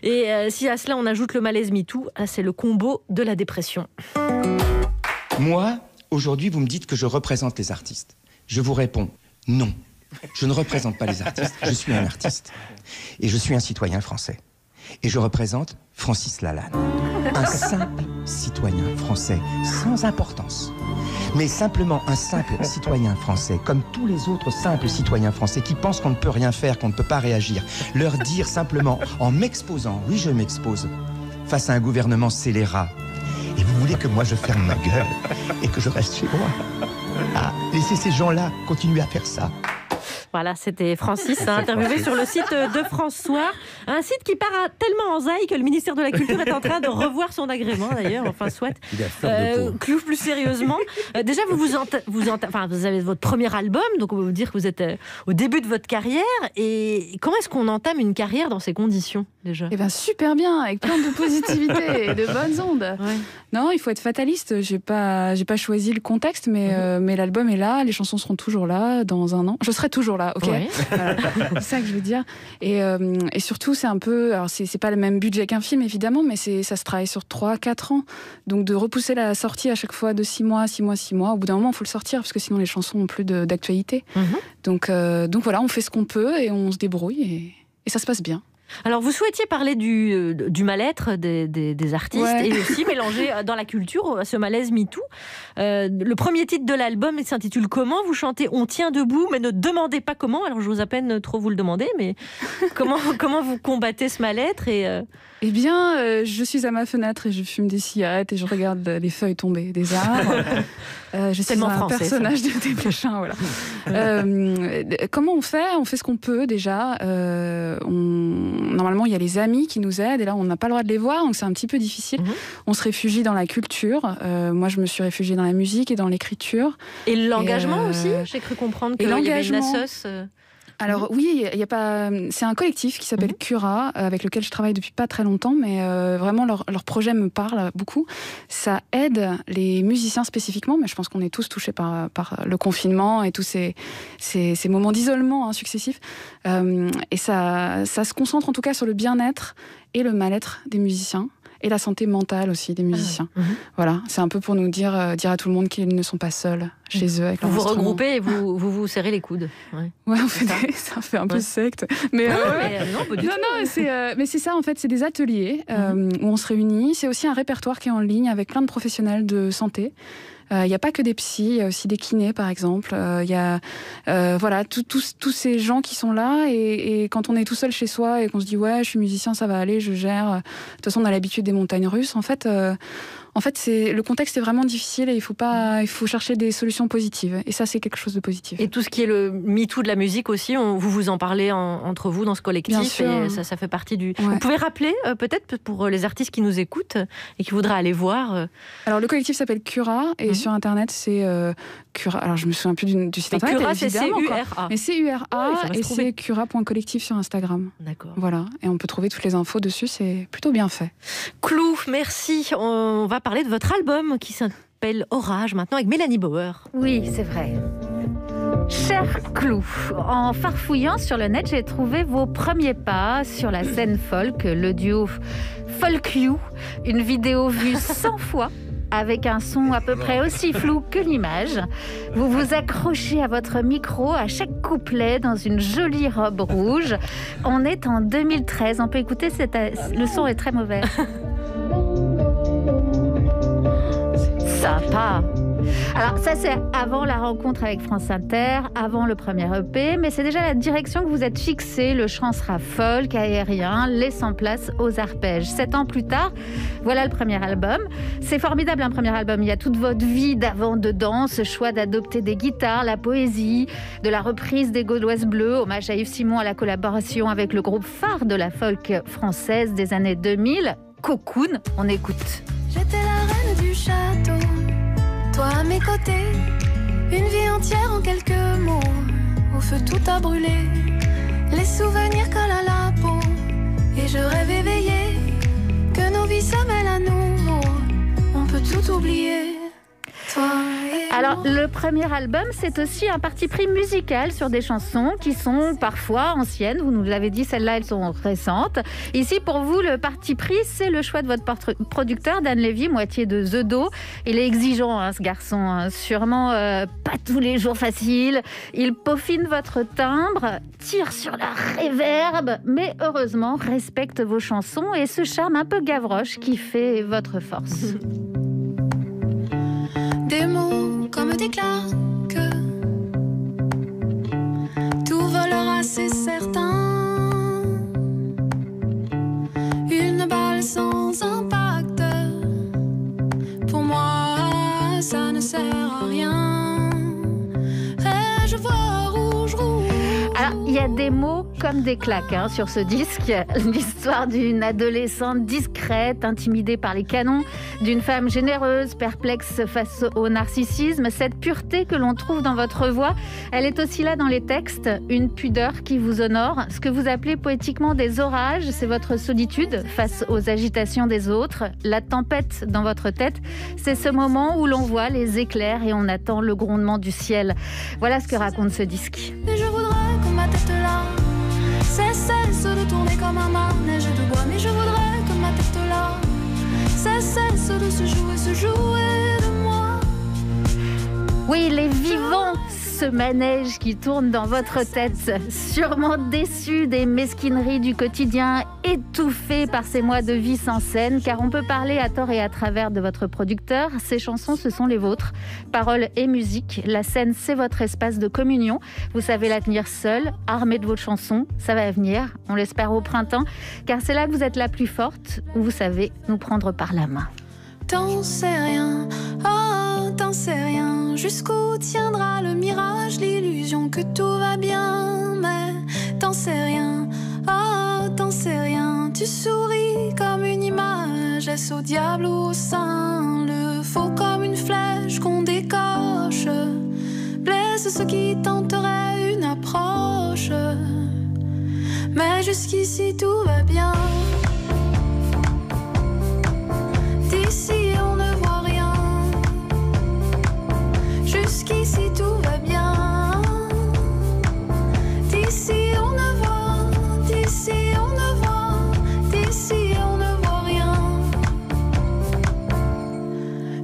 Et si à cela on ajoute le malaise MeToo, c'est le combo de la dépression. Moi, aujourd'hui, vous me dites que je représente les artistes. Je vous réponds, non, je ne représente pas les artistes, je suis un artiste. Et je suis un citoyen français. Et je représente Francis Lalanne, un simple citoyen français, sans importance. Mais simplement un simple citoyen français, comme tous les autres simples citoyens français qui pensent qu'on ne peut rien faire, qu'on ne peut pas réagir. Leur dire simplement, en m'exposant, oui je m'expose, face à un gouvernement scélérat. Et vous voulez que moi je ferme ma gueule et que je reste chez moi? Ah, laissez ces gens-là continuer à faire ça. Voilà, c'était Francis, interviewé sur le site de France Soir. Un site qui part tellement en zaï que le ministère de la Culture est en train de revoir son agrément, d'ailleurs. Enfin, soit. Clou, plus sérieusement. Déjà, vous avez votre premier album, donc on va vous dire que vous êtes au début de votre carrière. Et comment est-ce qu'on entame une carrière dans ces conditions, déjà? Eh bien, super bien, avec plein de positivité et de bonnes ondes. Ouais. Non, il faut être fataliste. J'ai pas choisi le contexte, mais l'album est là, les chansons seront toujours là dans un an. Je serai toujours là. Ok, ouais. Voilà. C'est ça que je veux dire. Et surtout, c'est un peu... Alors, c'est pas le même budget qu'un film, évidemment, mais ça se travaille sur 3-4 ans. Donc, de repousser la sortie à chaque fois de 6 mois, au bout d'un moment, il faut le sortir, parce que sinon, les chansons n'ont plus d'actualité. Donc voilà, on fait ce qu'on peut et on se débrouille et ça se passe bien. Alors, vous souhaitiez parler du mal-être des artistes, ouais, et aussi mélanger dans la culture ce malaise MeToo. Le premier titre de l'album s'intitule Comment? Vous chantez On tient debout, mais ne demandez pas comment. Alors, je vous à peine trop vous le demander, mais comment vous combattez ce mal-être Eh bien, je suis à ma fenêtre et je fume des cigarettes et je regarde les feuilles tomber des arbres. Je suis un personnage de Desplechin, voilà. Comment on fait? On fait ce qu'on peut déjà. Normalement, il y a les amis qui nous aident et là, on n'a pas le droit de les voir, donc c'est un petit peu difficile. On se réfugie dans la culture. Moi, je me suis réfugiée dans la musique et dans l'écriture. Et l'engagement aussi? J'ai cru comprendre qu'il y avait une assoce... Alors oui, il y a pas. C'est un collectif qui s'appelle Cura, avec lequel je travaille depuis pas très longtemps, mais vraiment leur projet me parle beaucoup. Ça aide les musiciens spécifiquement, mais je pense qu'on est tous touchés par le confinement et tous ces moments d'isolement successifs. Et ça se concentre en tout cas sur le bien-être et le mal-être des musiciens. Et la santé mentale aussi des musiciens. Voilà, c'est un peu pour nous dire à tout le monde qu'ils ne sont pas seuls chez eux avec leur instrument. Vous regroupez et vous serrez les coudes. Ouais, ça fait un peu secte. Mais non, pas du tout. Mais c'est ça en fait, c'est des ateliers où on se réunit. C'est aussi un répertoire qui est en ligne avec plein de professionnels de santé. Il n'y a pas que des psys, il y a aussi des kinés par exemple. Il y a voilà, tous ces gens qui sont là et quand on est tout seul chez soi et qu'on se dit ouais, je suis musicien, ça va aller, je gère. De toute façon, on a l'habitude des montagnes russes. En fait, le contexte est vraiment difficile et il faut chercher des solutions positives. Et ça, c'est quelque chose de positif. Et tout ce qui est le MeToo de la musique aussi, vous en parlez entre vous dans ce collectif. Bien sûr. Et ça fait partie du... Ouais. Vous pouvez rappeler, peut-être pour les artistes qui nous écoutent et qui voudraient aller voir. Alors, le collectif s'appelle Cura et sur Internet, c'est Cura. Alors, je me souviens plus du site Internet. Cura, c'est C-U-R-A. Mais C-U-R-A et c'est cura.collectif sur Instagram. D'accord. Voilà. Et on peut trouver toutes les infos dessus, c'est plutôt bien fait. Clou, merci. On va parler de votre album qui s'appelle Orage maintenant avec Mélanie Bauer. Oui, c'est vrai. Cher Clou, en farfouillant sur le net, j'ai trouvé vos premiers pas sur la scène folk, le duo Folk You, une vidéo vue 100 fois avec un son à peu près aussi flou que l'image. Vous vous accrochez à votre micro à chaque couplet dans une jolie robe rouge. On est en 2013, on peut écouter, le son est très mauvais. Sympa. Alors ça c'est avant la rencontre avec France Inter, avant le premier EP, mais c'est déjà la direction que vous êtes fixée. Le chant sera folk, aérien, laissant place aux arpèges. 7 ans plus tard, voilà le premier album. C'est formidable un premier album, il y a toute votre vie d'avant dedans, ce choix d'adopter des guitares, la poésie, de la reprise des Gauloises Bleues, hommage à Yves Simon à la collaboration avec le groupe phare de la folk française des années 2000, Cocoon, on écoute. J'étais la reine du château, toi à mes côtés, une vie entière en quelques mots, au feu tout a brûlé, les souvenirs collent à la peau, et je rêve éveillé, que nos vies se mêlent à nouveau, on peut tout oublier, toi et Alors, le premier album, c'est aussi un parti pris musical sur des chansons qui sont parfois anciennes. Vous nous l'avez dit, celles-là, elles sont récentes. Ici, pour vous, le parti pris, c'est le choix de votre producteur, Dan Levy, moitié de The Do. Il est exigeant, hein, ce garçon. Hein. Sûrement pas tous les jours facile. Il peaufine votre timbre, tire sur la réverb, mais heureusement, respecte vos chansons et ce charme un peu Gavroche qui fait votre force. Des mots comme des claques, tout volera, c'est certain. Une balle sans impact, pour moi, ça ne sert à rien. Et je vois rouge, rouge. Alors, il y a des mots comme des claques hein, sur ce disque. L'histoire d'une adolescente discrète, intimidée par les canons, d'une femme généreuse, perplexe face au narcissisme. Cette pureté que l'on trouve dans votre voix, elle est aussi là dans les textes. Une pudeur qui vous honore. Ce que vous appelez poétiquement des orages, c'est votre solitude face aux agitations des autres. La tempête dans votre tête, c'est ce moment où l'on voit les éclairs et on attend le grondement du ciel. Voilà ce que raconte ce disque. Et je voudrais que ma tête là cesse de tourner comme un manège de bois. Mais je voudrais que ma tête là cesse de se jouer de moi. Oui, il est vivant, ce manège qui tourne dans votre tête, sûrement déçu des mesquineries du quotidien, étouffé par ces mois de vie sans scène, car on peut parler à tort et à travers de votre producteur. Ces chansons, ce sont les vôtres. Paroles et musique, la scène, c'est votre espace de communion. Vous savez la tenir seule, armée de vos chansons. Ça va venir, on l'espère au printemps, car c'est là que vous êtes la plus forte, où vous savez nous prendre par la main. T'en sais rien, oh t'en sais rien. Jusqu'où tiendra le mirage, l'illusion que tout va bien. Mais t'en sais rien, oh t'en sais rien. Tu souris comme une image, est-ce au diable ou au saint? Le faux comme une flèche qu'on décoche, blesse ceux qui tenteraient une approche. Mais jusqu'ici tout va bien. D'ici on ne voit rien, jusqu'ici tout va bien. D'ici on ne voit, d'ici on ne voit, d'ici on ne voit rien.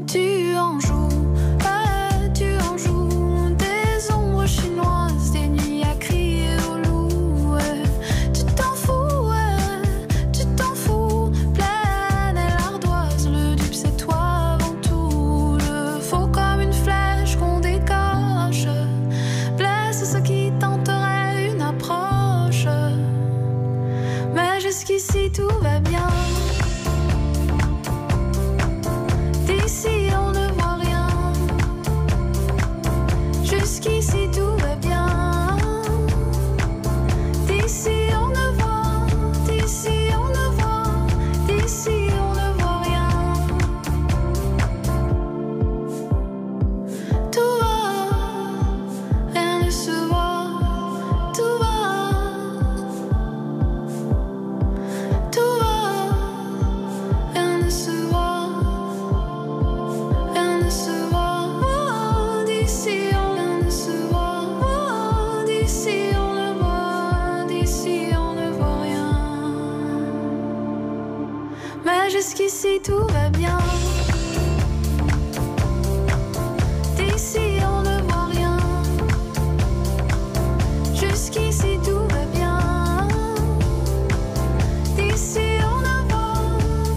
Tu en joues des ombres chinoises, des nuits à crier au loup. Tu t'en fous, mais jusqu'ici tout va bien. D'ici on ne voit rien. Jusqu'ici tout va bien. D'ici on ne voit,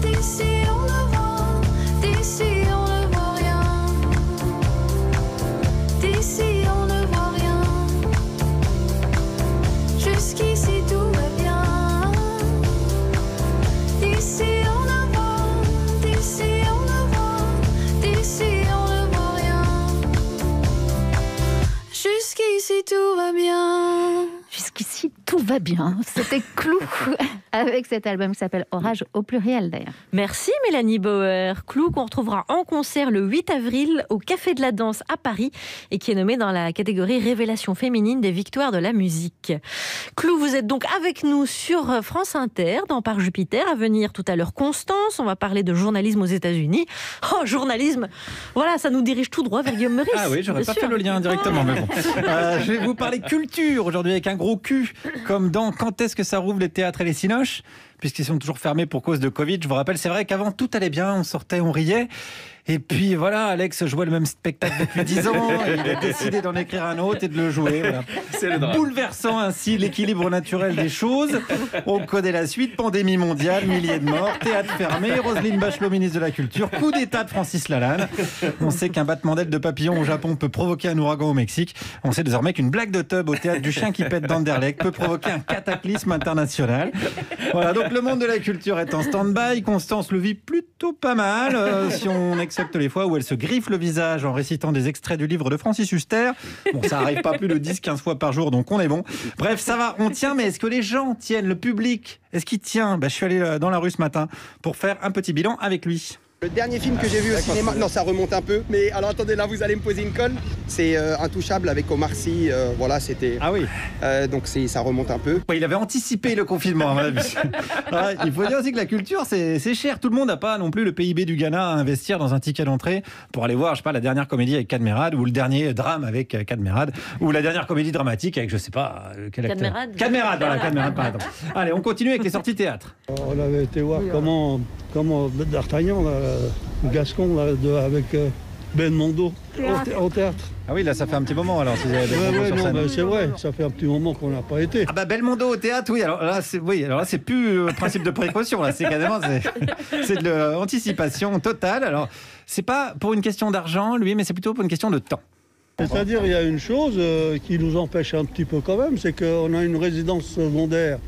d'ici on ne voit, d'ici on ne voit rien. D'ici on ne voit rien. Jusqu'ici tout va bien. D'ici on ne voit, d'ici on ne voit, d'ici on ne voit rien. Jusqu'ici tout va bien. Jusqu'ici, tout va bien. C'était Clou avec cet album qui s'appelle Orage au pluriel d'ailleurs. Merci Mélanie Bauer. Clou qu'on retrouvera en concert le 8 avril au Café de la Danse à Paris et qui est nommé dans la catégorie Révélation féminine des victoires de la musique. Clou, vous êtes donc avec nous sur France Inter dans Par Jupiter. À venir tout à l'heure Constance, on va parler de journalisme aux États-Unis. Oh, journalisme, voilà, ça nous dirige tout droit vers Guillaume Meurice. Ah oui, j'aurais pas fait le lien directement, mais bon. Je vais vous parler culture aujourd'hui avec un gros cul, comme dans Quand est-ce que ça rouvre les théâtres et les cinoches, puisqu'ils sont toujours fermés pour cause de Covid. Je vous rappelle, c'est vrai qu'avant tout allait bien, on sortait, on riait. Et puis voilà, Alex jouait le même spectacle depuis 10 ans. Il a décidé d'en écrire un autre et de le jouer. Voilà. C'est le drame. Bouleversant ainsi l'équilibre naturel des choses. On connaît la suite. Pandémie mondiale, milliers de morts, théâtre fermé, Roselyne Bachelot, ministre de la Culture, coup d'état de Francis Lalanne. On sait qu'un battement d'aile de papillon au Japon peut provoquer un ouragan au Mexique. On sait désormais qu'une blague de tub au théâtre du chien qui pète d'Anderlecht peut provoquer un cataclysme international. Voilà, donc le monde de la culture est en stand-by. Constance le vit plutôt pas mal, si on excepte les fois où elle se griffe le visage en récitant des extraits du livre de Francis Huster. Bon, ça arrive pas plus de 10-15 fois par jour, donc on est bon. Bref, ça va, on tient, mais est-ce que les gens tiennent, le public, est-ce qu'il tient ? Je suis allé dans la rue ce matin pour faire un petit bilan avec lui. Le dernier film que j'ai vu au cinéma, non ça remonte un peu, mais alors attendez, là vous allez me poser une colle, c'est Intouchable avec Omar Sy, voilà c'était... Ah oui. Donc ça remonte un peu. Ouais, il avait anticipé le confinement à mon avis. Ouais, il faut dire aussi que la culture c'est cher, tout le monde n'a pas non plus le PIB du Ghana à investir dans un ticket d'entrée pour aller voir, je sais pas, la dernière comédie avec Cadmerade ou le dernier drame avec Cadmerade ou la dernière comédie dramatique avec je sais pas quel acteur. Cadmerade, voilà, Cadmerade par exemple. Allez, on continue avec les sorties théâtre. On avait été voir comment D'Artagnan, là, Gascon, là, avec Belmondo au théâtre. Ah oui, là ça fait un petit moment alors. Si vous avez c'est vrai, ça fait un petit moment qu'on n'a pas été. Ah bah Belmondo au théâtre, oui. Alors là, c'est plus principe de précaution. Là, c'est carrément c'est de l'anticipation totale. Alors c'est pas pour une question d'argent, lui, mais c'est plutôt pour une question de temps. C'est-à-dire, il y a une chose qui nous empêche un petit peu quand même, c'est qu'on a une résidence secondaire.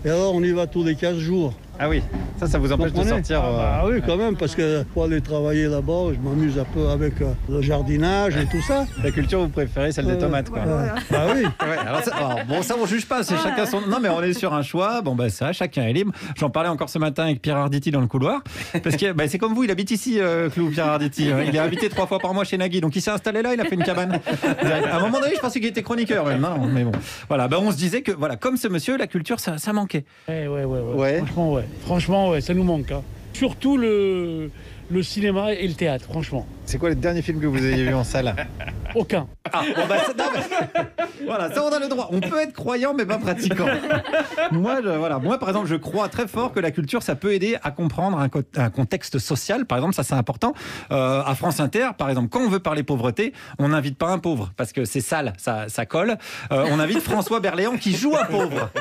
Et alors on y va tous les 15 jours. Ah oui, ça vous empêche de sortir oui, quand même, parce que pour aller travailler là-bas, je m'amuse un peu avec le jardinage et tout ça. La culture, vous préférez celle des tomates, quoi. Bah oui. Ouais, alors bon, ça, on juge pas, c'est chacun son... Non, mais on est sur un choix, bon, bah ça, chacun est libre. J'en parlais encore ce matin avec Pierre Arditi dans le couloir, parce que c'est comme vous, il habite ici, Clou, Pierre Arditi. Il est invité 3 fois par mois chez Nagui, donc il s'est installé là, il a fait une cabane. À un moment donné, je pensais qu'il était chroniqueur, même. Non, mais bon. Voilà, on se disait que, voilà, comme ce monsieur, la culture, ça manquait. Ouais. Franchement, ouais, ça nous manque. Hein. Surtout le cinéma et le théâtre, franchement. C'est quoi le dernier film que vous avez vu en salle ? Aucun. Ah, bon voilà, ça on a le droit. On peut être croyant mais pas pratiquant. Moi, par exemple, je crois très fort que la culture, ça peut aider à comprendre un contexte social. Par exemple, ça c'est important. À France Inter, par exemple, quand on veut parler pauvreté, on n'invite pas un pauvre parce que c'est sale, ça colle. On invite François Berléand qui joue un pauvre.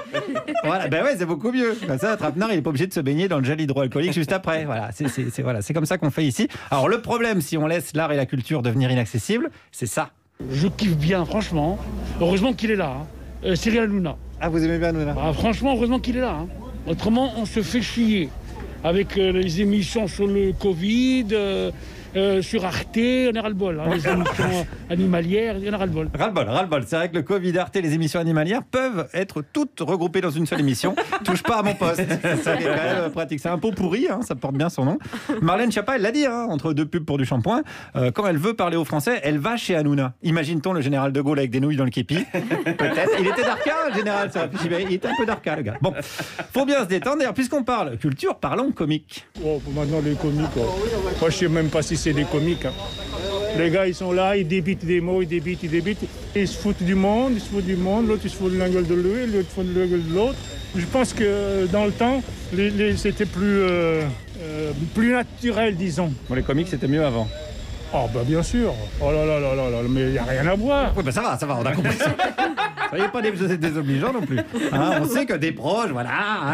Voilà, ouais, c'est beaucoup mieux. Comme ça, Trapenard, il est pas obligé de se baigner dans le gel hydroalcoolique juste après. Voilà, c'est comme ça qu'on fait ici. Alors le problème, si on laisse l'art et la culture devenir inaccessibles, c'est ça. Je kiffe bien, franchement. Heureusement qu'il est là. Hein. Cyril Hanouna. Ah, vous aimez bien Hanouna ? Franchement, heureusement qu'il est là. Hein. Autrement, on se fait chier avec les émissions sur le Covid, sur Arte, on est ras-le-bol. Hein, les émissions animalières, on est ras-le-bol. Ras-le-bol. C'est vrai que le Covid, Arte, les émissions animalières peuvent être toutes regroupées dans une seule émission. Touche pas à mon poste. Ça qui est quand même pratique. C'est un pot pourri, hein, ça porte bien son nom. Marlène Schiappa, elle l'a dit, hein, entre 2 pubs pour du shampoing, quand elle veut parler aux Français, elle va chez Hanouna. Imagine-t-on le général de Gaulle avec des nouilles dans le képi ? Peut-être. Il était d'Arca, le général. Il était un peu d'Arca, le gars. Bon, faut bien se détendre. D'ailleurs, puisqu'on parle culture, parlons comique. Maintenant, les comiques, moi, je sais même pas si c'est des comiques. Hein. Les gars, ils sont là, ils débitent des mots, ils débitent. Ils se foutent du monde, l'autre il se fout de la gueule de lui, l'autre se fout de la gueule de l'autre. Je pense que dans le temps, c'était plus naturel, disons. Bon, les comics, c'était mieux avant. Oh bah bien sûr. Oh là, mais il n'y a rien à voir. Oui, bah ça va, on a compris. Soyez pas désobligeants non plus. Hein, on sait que des proches,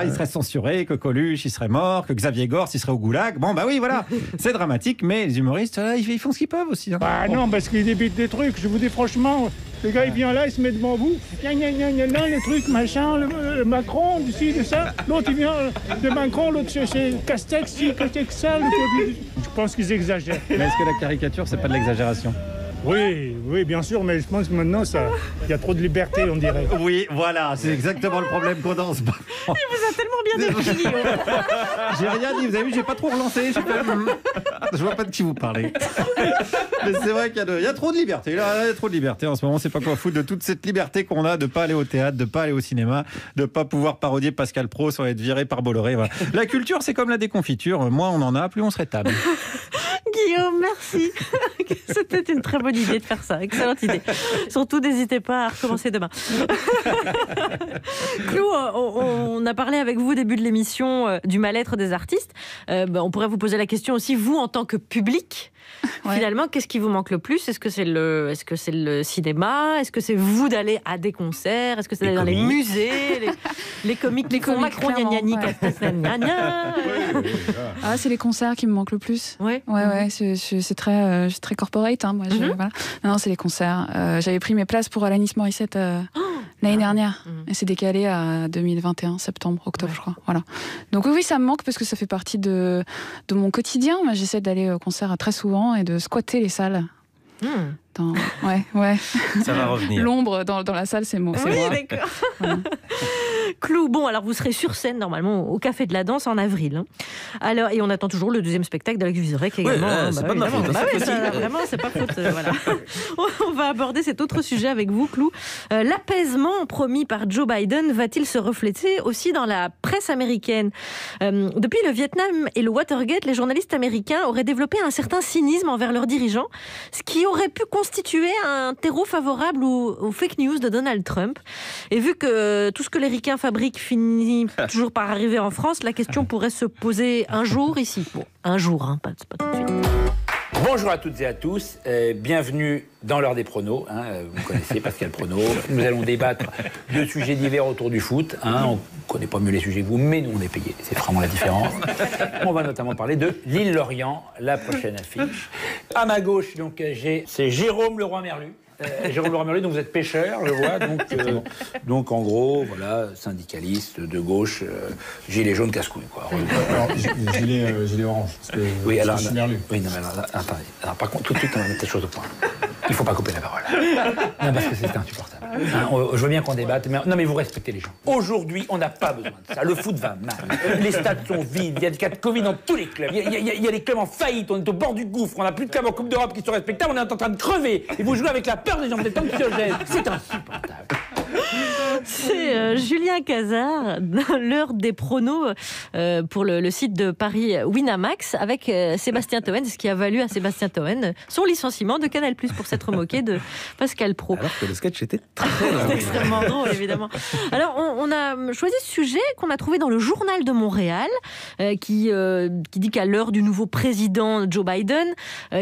ils seraient censurés, que Coluche, il serait mort, que Xavier Gors, il serait au goulag. Bon, bah oui, voilà, c'est dramatique, mais les humoristes, là, ils font ce qu'ils peuvent aussi. Hein. Bah non, parce qu'ils débitent des trucs, je vous dis franchement. Le gars, il vient là, il se met devant vous. Les trucs, machin, le Macron, d'ici, de ça. L'autre, il vient de Macron, l'autre, c'est Castex, ça. Je pense qu'ils exagèrent. Mais est-ce que la caricature, c'est pas de l'exagération ? Oui, bien sûr, mais je pense que maintenant, il y a trop de liberté, on dirait. Oui, voilà, c'est exactement le problème qu'on a en ce moment. Il vous a tellement bien décrit. J'ai rien dit, vous avez vu, j'ai pas trop relancé. Je vois pas de qui vous parlez. Mais c'est vrai qu'il y a trop de liberté. Là, il y a trop de liberté en ce moment. C'est pas quoi foutre de toute cette liberté qu'on a de pas aller au théâtre, de pas aller au cinéma, de pas pouvoir parodier Pascal Praud sans être viré par Bolloré. Voilà. La culture, c'est comme la déconfiture. Moins on en a, plus on se rétable. Guillaume, merci. C'était une très bonne idée de faire ça. Excellente idée. Surtout, n'hésitez pas à recommencer demain. Clou, on a parlé avec vous au début de l'émission du mal-être des artistes. On pourrait vous poser la question aussi, vous, en tant que public, finalement, qu'est-ce qui vous manque le plus ? Est-ce que c'est le cinéma ? Est-ce que c'est vous d'aller à des concerts ? Est-ce que c'est d'aller dans les musées ? Les comiques, les comiques Macron, Ah, c'est les concerts qui me manquent le plus. Ouais, c'est très corporate. Hein, moi, voilà. Non, c'est les concerts. J'avais pris mes places pour Alanis Morissette l'année dernière. Et c'est décalé à 2021, octobre, je crois. Voilà. Donc oui, ça me manque parce que ça fait partie de mon quotidien. Moi, j'essaie d'aller au concert très souvent et de squatter les salles. Ouais. Ça va revenir. L'ombre dans la salle, c'est moi. Oui, d'accord. Voilà. Clou, bon, alors vous serez sur scène normalement au Café de la Danse en avril. Hein. Alors, et on attend toujours le deuxième spectacle d'Alex Vizorek également. C'est pas de ma faute. Vraiment, c'est pas faute. Voilà. On va aborder cet autre sujet avec vous, Clou. L'apaisement promis par Joe Biden va-t-il se refléter aussi dans la presse américaine ? Depuis le Vietnam et le Watergate, les journalistes américains auraient développé un certain cynisme envers leurs dirigeants, ce qui aurait pu constituer un terreau favorable aux fake news de Donald Trump. Et vu que tout ce que les ricains fabriquent finit toujours par arriver en France, la question pourrait se poser un jour ici. Bon, un jour, hein, pas tout de suite. Bonjour à toutes et à tous, bienvenue dans l'heure des pronos, vous connaissez Pascal Prono. Nous allons débattre de sujets divers autour du foot. On ne connaît pas mieux les sujets que vous, mais nous on est payés, c'est vraiment la différence. On va notamment parler de l'Île-Lorient, la prochaine affiche. À ma gauche, c'est Jérôme Leroy-Merlu. Jérôme Leroy-Merlu, donc vous êtes pêcheur, je vois, donc en gros, voilà, syndicaliste de gauche, gilet jaune casse-couille, quoi. Alors, gilet orange, parce que oui, alors, je suis Merlu. Oui, non, mais alors, attendez, alors, par contre, tout de suite, on va mettre les choses au point. Il ne faut pas couper la parole. Non, parce que c'est insupportable. Je veux bien qu'on débatte, mais non, mais vous respectez les gens. Aujourd'hui, on n'a pas besoin de ça. Le foot va mal. Les stades sont vides. Il y a des cas de Covid dans tous les clubs. Il y a des clubs en faillite. On est au bord du gouffre. On n'a plus de clubs en Coupe d'Europe qui sont respectables. On est en train de crever. Et vous jouez avec la peur des gens. Vous êtes anxiogènes. C'est insupportable. C'est Julien Cazard dans l'heure des pronos pour le site de Paris Winamax avec Sébastien Toen, ce qui a valu à Sébastien Toen son licenciement de Canal+ pour s'être moqué de Pascal Praud. Alors que le sketch était très drôle. Extrêmement drôle, évidemment. Alors, on a choisi ce sujet qu'on a trouvé dans le Journal de Montréal qui dit qu'à l'heure du nouveau président Joe Biden,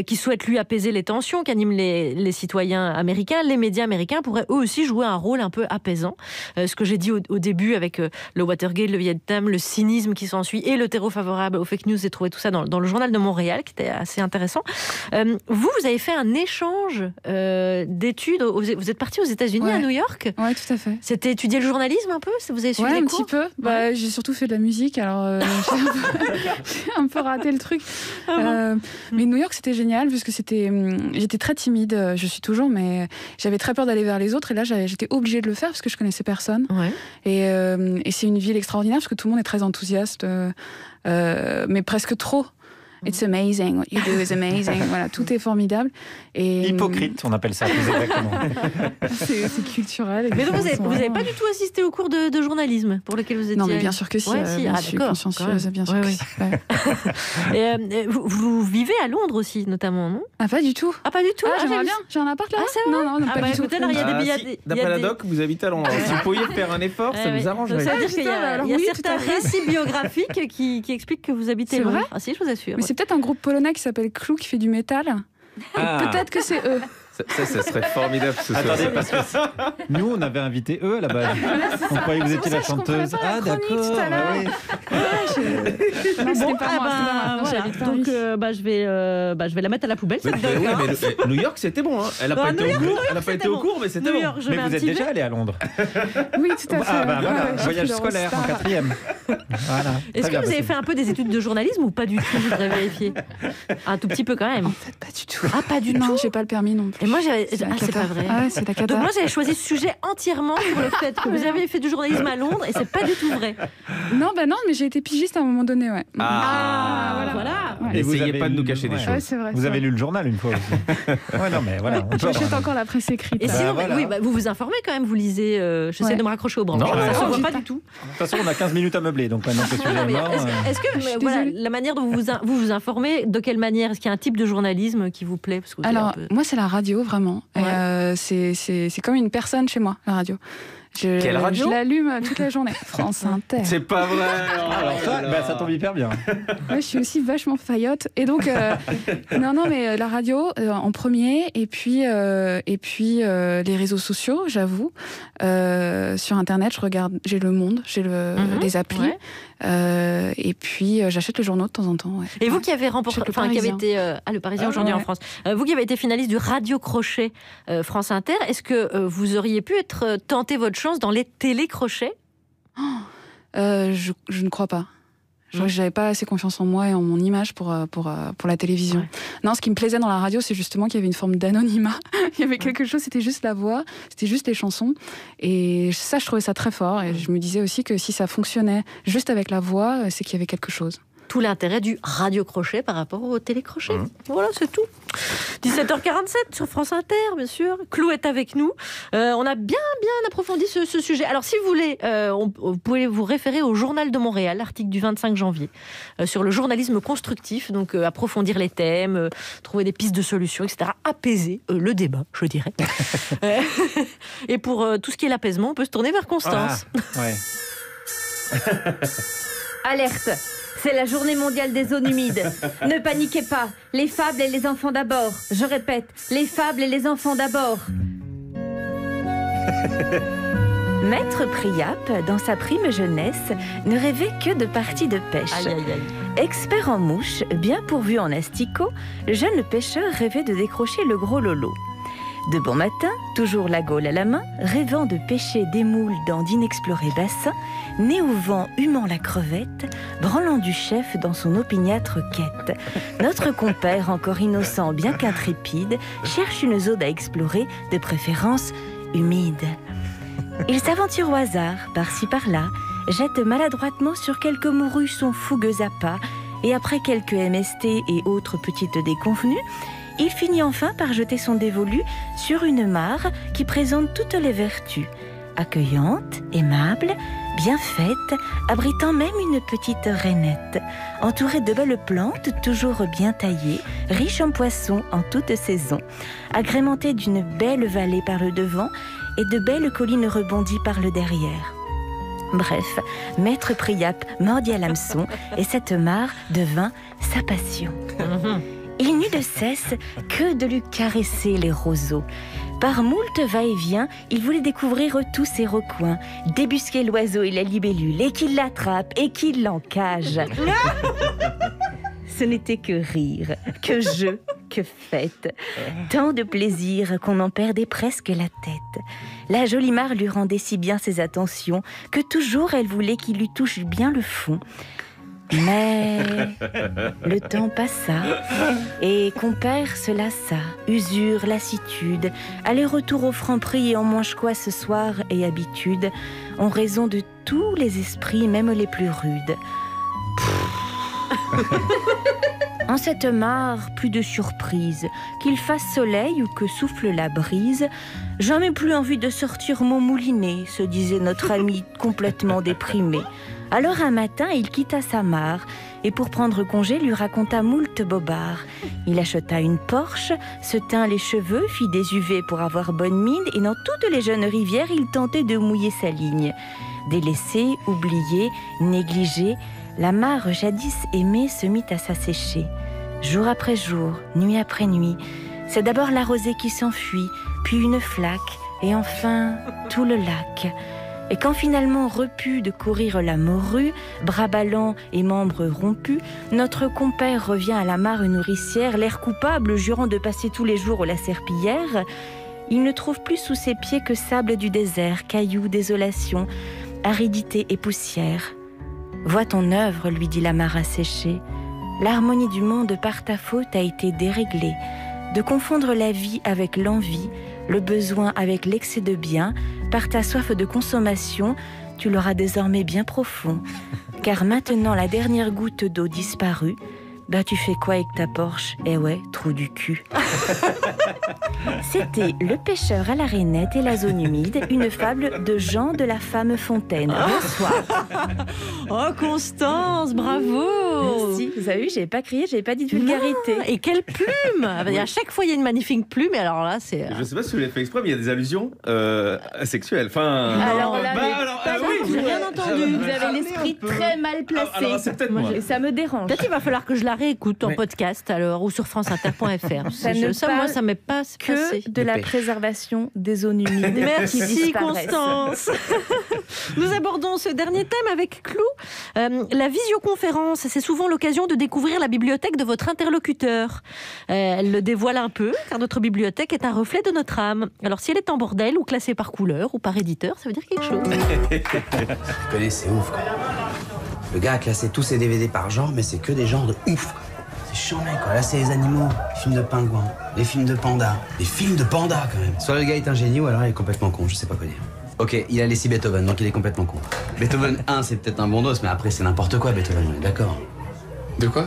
qui souhaite lui apaiser les tensions qu'animent les citoyens américains, les médias américains pourraient eux aussi jouer un rôle un peu apaisant. Ce que j'ai dit au début avec le Watergate, le Vietnam, le cynisme qui s'ensuit et le terreau favorable aux fake news, j'ai trouvé tout ça dans le Journal de Montréal qui était assez intéressant. Vous avez fait un échange d'études. Vous êtes parti aux États-Unis, à New York ? Oui, tout à fait. C'était étudier le journalisme un peu ? Vous avez suivi les cours ? Un petit peu. J'ai surtout fait de la musique, alors j'ai un peu raté le truc. Mais New York, c'était génial parce que j'étais très timide. Je suis toujours, mais j'avais très peur d'aller vers les autres. Et là, j'étais obligée de le faire parce que je connaissais personne. Ouais. Et c'est une ville extraordinaire parce que tout le monde est très enthousiaste, mais presque trop. It's amazing, what you do is amazing. Voilà, tout est formidable. Et hypocrite, on appelle ça plus exactement. c'est culturel. Mais donc vous n'avez pas du tout assisté au cours de journalisme pour lequel vous étiez. Non, mais bien sûr que si. Ouais, Je suis consciencieuse, bien sûr que si. Ouais. Et, vous vivez à Londres aussi, notamment, non? Ah, pas du tout. Ah, pas du tout. J'aimerais bien. J'ai un appart là. Non, pas du tout. Écoutez, alors, il y a des D'après la doc, vous habitez à Londres. Si vous pouviez faire un effort, ça nous arrangerait. Ça veut dire qu'il y a certains récits biographiques qui expliquent que vous habitez Londres. Ah si, je vous assure. Mais c'est peut-être un groupe polonais qui s'appelle Clou qui fait du métal. Peut-être que c'est eux. Ça serait formidable ce soir. Attendez, parce que nous, on avait invité eux à la base. On croyait que vous étiez la chanteuse. Ah, d'accord. Donc, je vais la mettre à la poubelle. Cette doc, mais New York, c'était bon. Hein. Elle n'a pas été au cours, mais c'était bon. Mais vous êtes déjà allé à Londres. Oui, tout à fait. Ah, bah voilà, voyage scolaire en 4e. Voilà. Est-ce que vous avez fait un peu des études de journalisme ou pas du tout? Je voudrais vérifier. Un tout petit peu quand même. En fait, pas du tout. Ah, pas du tout. Non, j'ai pas le permis non plus. Et moi, c'est pas vrai. Ah ouais, c'est la cata. Donc moi, j'avais choisi ce sujet entièrement pour le fait que vous avez fait du journalisme à Londres et c'est pas du tout vrai. Non, mais j'ai été pigiste à un moment donné, ouais. Voilà. Ouais. N'essayez pas de nous cacher des choses. Ouais, c'est vrai. Vous avez lu le journal une fois aussi. Ouais, non, mais voilà. J'achète encore la presse écrite. Et sinon, vous vous informez quand même, vous lisez. J'essaie de me raccrocher aux branches. Non, ça se voit pas du tout. De toute façon, on a 15 minutes à meubler, donc maintenant que le sujet est mort. Est-ce que la manière dont vous vous informez, de quelle manière? Est-ce qu'il y a un type de journalisme qui vous plaît? Alors, moi, c'est la radio, vraiment. Ouais. C'est comme une personne chez moi, la radio. Quelle radio? Je l'allume toute la journée. France Inter. C'est pas vrai. Alors ça tombe hyper bien. Ouais, je suis aussi vachement faillotte. Et donc, non, mais la radio en premier, et puis les réseaux sociaux, j'avoue. Sur Internet, je regarde, j'ai Le Monde, j'ai des applis. Ouais. Et puis j'achète le journal de temps en temps. Ouais. Et vous qui avez remporté, qui avez été le Parisien aujourd'hui en France, vous qui avez été finaliste du Radio Crochet France Inter, est-ce que vous auriez pu tenter votre chance dans les télécrochets? Je ne crois pas. J'avais pas assez confiance en moi et en mon image pour la télévision. Ouais. Non, ce qui me plaisait dans la radio, c'est justement qu'il y avait une forme d'anonymat. Il y avait quelque chose, c'était juste la voix, c'était juste les chansons. Et ça, je trouvais ça très fort. Et je me disais aussi que si ça fonctionnait juste avec la voix, c'est qu'il y avait quelque chose. Tout l'intérêt du radio-crochet par rapport au télécrochet. Voilà, c'est tout. 17h47 sur France Inter, bien sûr. Clou est avec nous. On a bien approfondi ce sujet. Alors, si vous voulez, vous pouvez vous référer au Journal de Montréal, article du 25 janvier, sur le journalisme constructif, donc approfondir les thèmes, trouver des pistes de solutions, etc. Apaiser le débat, je dirais. Et pour tout ce qui est l'apaisement, on peut se tourner vers Constance. Alerte! C'est la journée mondiale des zones humides. Ne paniquez pas, les fables et les enfants d'abord. Je répète, les fables et les enfants d'abord. Maître Priape, dans sa prime jeunesse, ne rêvait que de parties de pêche. Aïe, aïe, aïe. Expert en mouches, bien pourvu en asticots, le jeune pêcheur rêvait de décrocher le gros lolo. De bon matin, toujours la gaule à la main, rêvant de pêcher des moules dans d'inexplorés bassins, né au vent humant la crevette, branlant du chef dans son opiniâtre quête. Notre compère, encore innocent bien qu'intrépide, cherche une zone à explorer, de préférence humide. Il s'aventure au hasard, par-ci par-là, jette maladroitement sur quelques morues son fougueux appât, et après quelques MST et autres petites déconvenues, il finit enfin par jeter son dévolu sur une mare qui présente toutes les vertus. Accueillante, aimable, bien faite, abritant même une petite rainette. Entourée de belles plantes, toujours bien taillées, riche en poissons en toute saison. Agrémentée d'une belle vallée par le devant et de belles collines rebondies par le derrière. Bref, Maître Priape mordit à l'hameçon et cette mare devint sa passion. Il n'eut de cesse que de lui caresser les roseaux. Par moult va-et-vient, il voulait découvrir tous ses recoins, débusquer l'oiseau et la libellule, et qu'il l'attrape, et qu'il l'encage. Ce n'était que rire, que jeu, que fête. Tant de plaisir qu'on en perdait presque la tête. La jolie mare lui rendait si bien ses attentions que toujours elle voulait qu'il lui touche bien le fond. Mais le temps passa et compère se lassa, usure, lassitude, aller-retour au franc-prix et en mange quoi ce soir et habitude, ont raison de tous les esprits, même les plus rudes. En cette mare, plus de surprise, qu'il fasse soleil ou que souffle la brise, jamais plus envie de sortir mon moulinet, se disait notre ami complètement déprimé. Alors un matin, il quitta sa mare et pour prendre congé, lui raconta moult bobards. Il acheta une Porsche, se tint les cheveux, fit des UV pour avoir bonne mine et dans toutes les jeunes rivières, il tentait de mouiller sa ligne. Délaissée, oubliée, négligée, la mare jadis aimée se mit à s'assécher. Jour après jour, nuit après nuit, c'est d'abord la rosée qui s'enfuit, puis une flaque, et enfin tout le lac. Et quand finalement repu de courir la morue, bras ballants et membres rompus, notre compère revient à la mare nourricière, l'air coupable, jurant de passer tous les jours la serpillière, il ne trouve plus sous ses pieds que sable du désert, cailloux, désolation, aridité et poussière. Vois ton œuvre, lui dit la mare asséchée. L'harmonie du monde par ta faute a été déréglée. De confondre la vie avec l'envie, le besoin avec l'excès de bien, par ta soif de consommation, tu l'auras désormais bien profond. Car maintenant la dernière goutte d'eau disparue, bah tu fais quoi avec ta Porsche? Eh ouais, trou du cul. C'était Le pêcheur à la rainette et la zone humide, une fable de Jean de la Femme Fontaine. Bonsoir. Oh Constance, bravo. Merci. Vous avez vu, j'avais pas crié, j'avais pas dit de vulgarité. Non. Et quelle plume. À chaque fois il y a une magnifique plume, et alors là c'est... Je sais pas si vous l'avez fait exprès, mais il y a des allusions sexuelles. Enfin... Alors là, oui, j'ai rien entendu. Vous avez l'esprit très mal placé. Alors c'est peut-être moi. Et ça me dérange. Peut-être il va falloir que je la réécoute en podcast alors, ou sur franceinter.fr. Moi, ça m'est pas passé. De la préservation des zones humides. Merci Constance. Nous abordons ce dernier thème avec Clou. La visioconférence, c'est souvent l'occasion de découvrir la bibliothèque de votre interlocuteur. Elle le dévoile un peu, car notre bibliothèque est un reflet de notre âme. Alors si elle est en bordel, ou classée par couleur, ou par éditeur, ça veut dire quelque chose. Tu connais, c'est ouf quoi. Le gars a classé tous ses DVD par genre, mais c'est que des genres de ouf. C'est chiant, mec, quoi. Là, c'est les animaux, les films de pingouins, les films de pandas. Les films de pandas, quand même. Soit le gars est un génie, ou alors il est complètement con, je sais pas quoi dire. Ok, il a laissé Beethoven, donc il est complètement con. Beethoven 1, c'est peut-être un bon dos, mais après, c'est n'importe quoi, Beethoven, on est d'accord. De quoi?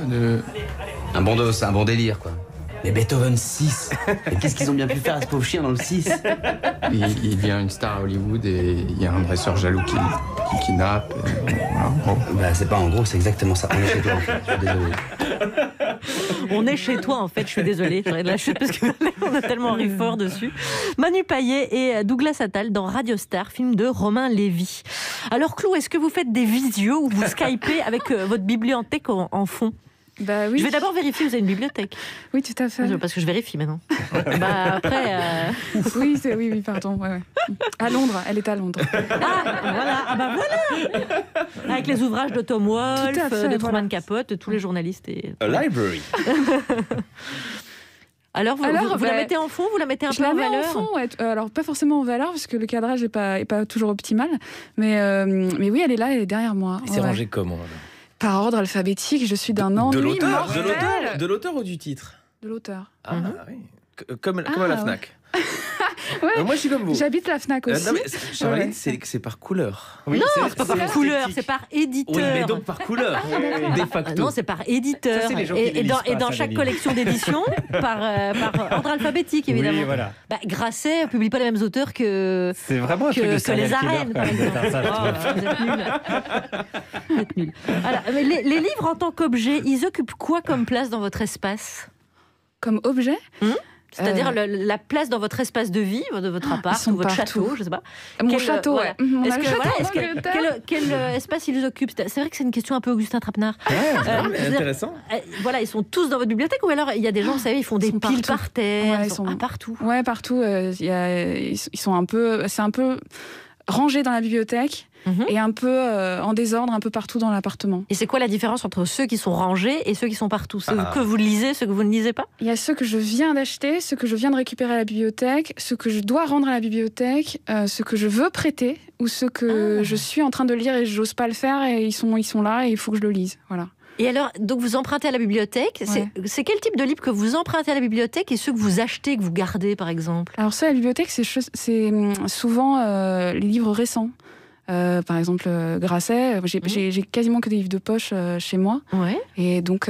Un bon dos, un bon délire, quoi. Mais Beethoven 6, mais qu'est-ce qu'ils ont bien pu faire à ce pauvre chien dans le 6? Il devient une star à Hollywood et il y a un dresseur jaloux qui le kidnappe. Voilà. Bah, c'est pas en gros, c'est exactement ça. On est chez toi, en fait. Je suis désolé. On est chez toi, en fait. Je suis désolée. J'aurais de la chute parce qu'on a tellement ri fort dessus. Manu Payet et Douglas Attal dans Radio Star, film de Romain Lévy. Alors, Clou, est-ce que vous faites des visios ou vous skypez avec votre bibliothèque en fond? Bah oui. Je vais d'abord vérifier, vous avez une bibliothèque? Oui, tout à fait. Parce que je vérifie maintenant. Bah après... Oui, pardon. Ouais. À Londres, elle est à Londres. Voilà. Avec les ouvrages de Tom Wolfe, de Truman Capote, de tous les journalistes. A library. Alors, vous la mettez en fond, vous la mettez un peu en valeur? Je la mets en fond, ouais. Alors pas forcément en valeur, parce que le cadrage n'est pas toujours optimal. Mais oui, elle est là, elle est derrière moi. C'est rangé comment alors? Par ordre alphabétique, je suis d'un ennui mortel. De l'auteur ou du titre? De l'auteur. Ah oui. Comme à la FNAC. Ouais. Moi, je suis comme vous. J'habite la FNAC aussi. Non, mais Charline, c'est par couleur. Oui, non, c'est pas par couleur, c'est par éditeur. Oui, mais donc par couleur, de facto. Non, c'est par éditeur. Ça, et dans chaque collection d'édition, par ordre alphabétique, évidemment. Oui, voilà. Grasset ne publie pas les mêmes auteurs que les arènes, par exemple. Vous êtes nuls. Alors, mais les livres en tant qu'objet, ils occupent quoi comme place dans votre espace? Comme objet? C'est-à-dire la place dans votre espace de vie, de votre appart ou votre château, je sais pas. Mon château, ouais. Quel espace ils occupent? C'est vrai que c'est une question un peu Augustin Trapenard. Intéressant. Voilà, ils sont tous dans votre bibliothèque, ou alors il y a des gens, vous savez, ils font des piles par terre, ils sont partout. Ouais, partout. Ils sont un peu, c'est un peu rangé dans la bibliothèque. Et un peu en désordre un peu partout dans l'appartement. Et c'est quoi la différence entre ceux qui sont rangés et ceux qui sont partout? Ceux que vous lisez, ceux que vous ne lisez pas? Il y a ceux que je viens d'acheter, ceux que je viens de récupérer à la bibliothèque, ceux que je dois rendre à la bibliothèque, ceux que je veux prêter, ou ceux que je suis en train de lire et j'ose pas le faire et ils sont là et il faut que je le lise. Voilà. Et alors, donc vous empruntez à la bibliothèque. Ouais. C'est quel type de livre que vous empruntez à la bibliothèque et ceux que vous achetez, que vous gardez, par exemple? Alors ça, à la bibliothèque, c'est souvent les livres récents. Par exemple, Grasset. J'ai quasiment que des livres de poche chez moi. Ouais. Et donc,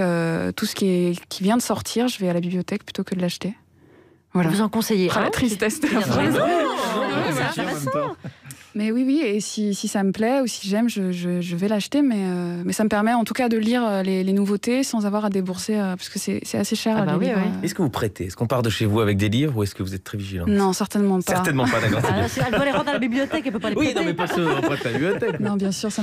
tout ce qui vient de sortir, je vais à la bibliothèque plutôt que de l'acheter. Voilà. Vous en conseillez La tristesse de la phrase. c'est intéressant. Mais oui, et si ça me plaît ou si j'aime, je vais l'acheter, mais ça me permet en tout cas de lire les nouveautés sans avoir à débourser, parce que c'est assez cher. Les livres. Est-ce que vous prêtez? Est-ce qu'on part de chez vous avec des livres ou est-ce que vous êtes très vigilant? Non, certainement pas. Certainement pas, d'accord. Elle doit les rendre à la bibliothèque, elle peut pas les prêter. Oui, non, mais pas ceux on prête à la bibliothèque. Non, bien sûr, ça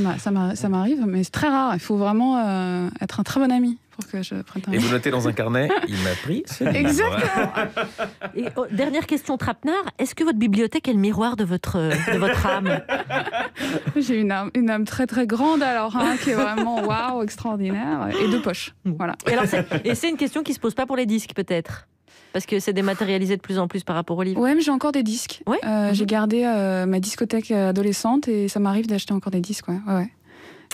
m'arrive, mais c'est très rare. Il faut vraiment être un très bon ami pour que je prête un livre. Et vous notez dans un carnet, il m'a pris ce livre. Exactement. Et, dernière question trapenard, est-ce que votre bibliothèque est le miroir de votre âme? J'ai une âme très très grande alors, qui est vraiment waouh, extraordinaire, et 2 poches. Voilà. Et c'est une question qui se pose pas pour les disques peut-être? Parce que c'est dématérialisé de plus en plus par rapport aux livres. Ouais, mais j'ai encore des disques. Ouais. J'ai gardé ma discothèque adolescente et ça m'arrive d'acheter encore des disques. Ouais.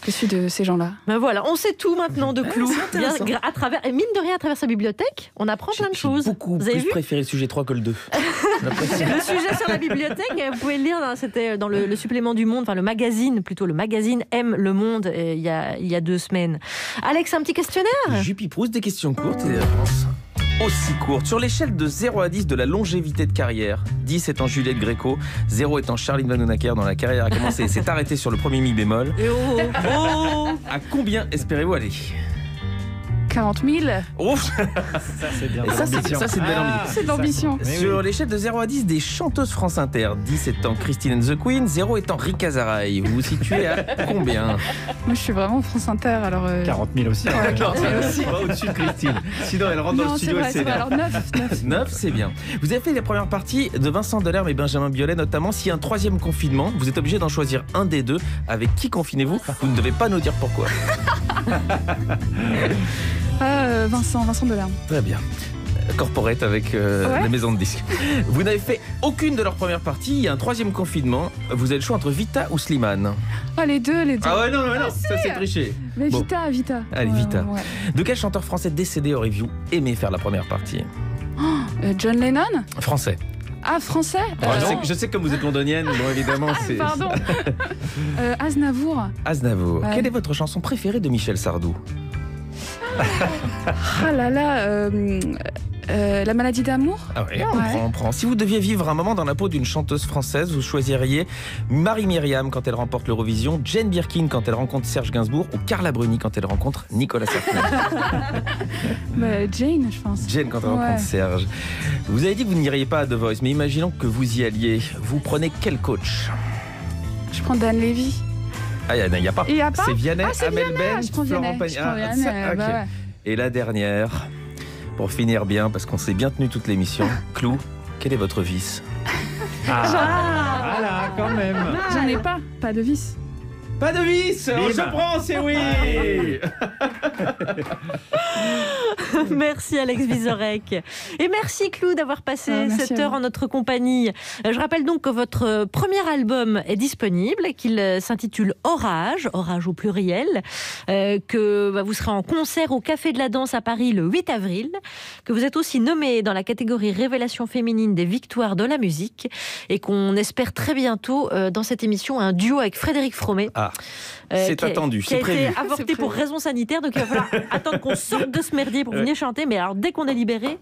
Je suis de ces gens-là. Ben voilà, on sait tout maintenant de Clou. À travers, et mine de rien, à travers sa bibliothèque, on apprend plein de choses. Beaucoup vous avez plus préféré le sujet 3 que le 2. Le sujet sur la bibliothèque, vous pouvez le lire, c'était dans le supplément du Monde, enfin le magazine Aime le Monde, il y a 2 semaines. Alex, un petit questionnaire? Juppie Proust, des questions courtes et des réponses aussi courte. Sur l'échelle de 0 à 10 de la longévité de carrière, 10 étant Juliette Gréco, 0 étant Charline Vanhoenacker, dont la carrière a commencé et s'est arrêtée sur le premier mi bémol. À combien espérez-vous aller? 40 000. Oh, ça c'est bien. Ça c'est une belle ambition. C'est de l'ambition. Sur l'échelle de 0 à 10 des chanteuses France Inter, 10 étant Christine and the Queen, 0 étant Rika Zaraï. Vous vous situez à combien? Moi je suis vraiment France Inter alors. 40 000 aussi. Ouais, 40 000 aussi. Pas au-dessus de Christine. Sinon elle rentre dans le studio. C'est vrai, alors 9, c'est bien. Vous avez fait la première partie de Vincent Delerme et Benjamin Biolay notamment. S'il y a un 3e confinement, vous êtes obligé d'en choisir un des 2. Avec qui confinez-vous? Vous ne devez pas nous dire pourquoi. Vincent Delerme. Très bien. Corporate avec la maison de disques. Vous n'avez fait aucune de leurs premières parties. Il y a un 3e confinement. Vous avez le choix entre Vita ou Slimane. Les deux. Ah ouais, non, ça c'est triché. Mais bon. Vita. Allez, Vita. Ouais. De quel chanteur français décédé auriez-vous aimé faire la première partie? John Lennon. Français. Ah, français. Je sais que comme vous êtes londonienne, bon évidemment c'est... Pardon. Aznavour. Ouais. Quelle est votre chanson préférée de Michel Sardou? Ah là là, La maladie d'amour. Ah oui, on prend. Si vous deviez vivre un moment dans la peau d'une chanteuse française, vous choisiriez Marie-Myriam quand elle remporte l'Eurovision, Jane Birkin quand elle rencontre Serge Gainsbourg ou Carla Bruni quand elle rencontre Nicolas Sarkozy. Jane, je pense. Jane quand elle rencontre Serge. Vous avez dit que vous n'iriez pas à The Voice, mais imaginons que vous y alliez. Vous prenez quel coach? Je prends Dan Levy. Ah, il n'y a pas. C'est Vianney, Amel Ben, Florent Pagny. Et la dernière, pour finir bien, parce qu'on s'est bien tenu toute l'émission, Clou, quel est votre vice? Voilà, quand même. J'en ai pas de vice. Pas de vice. Je prends, c'est oui. Merci Alex Vizorek. Et merci Clou d'avoir passé cette heure en notre compagnie. Je rappelle donc que votre premier album est disponible et qu'il s'intitule Orage au pluriel, que vous serez en concert au Café de la Danse à Paris le 8 avril, que vous êtes aussi nommé dans la catégorie Révélation féminine des victoires de la musique et qu'on espère très bientôt dans cette émission un duo avec Frédéric Fromet. C'est attendu, c'est prévu. Qui a été avorté pour raison sanitaire, donc il va falloir attendre qu'on sorte de ce merdier pour venir chanter. Mais alors, dès qu'on est libéré,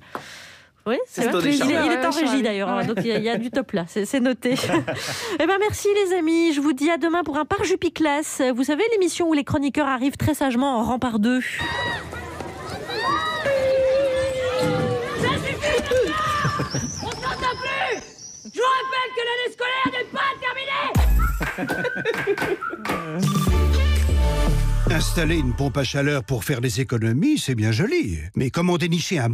oui, c'est vrai. Il est en régie d'ailleurs, donc il y a du top là, c'est noté. Eh ben merci les amis, je vous dis à demain pour un Par Jupi Classe. Vous savez, l'émission où les chroniqueurs arrivent très sagement en rang par deux. On s'entend plus. Je vous rappelle que l'année scolaire n'est pas terminée. Installer une pompe à chaleur pour faire des économies, c'est bien joli. Mais comment dénicher un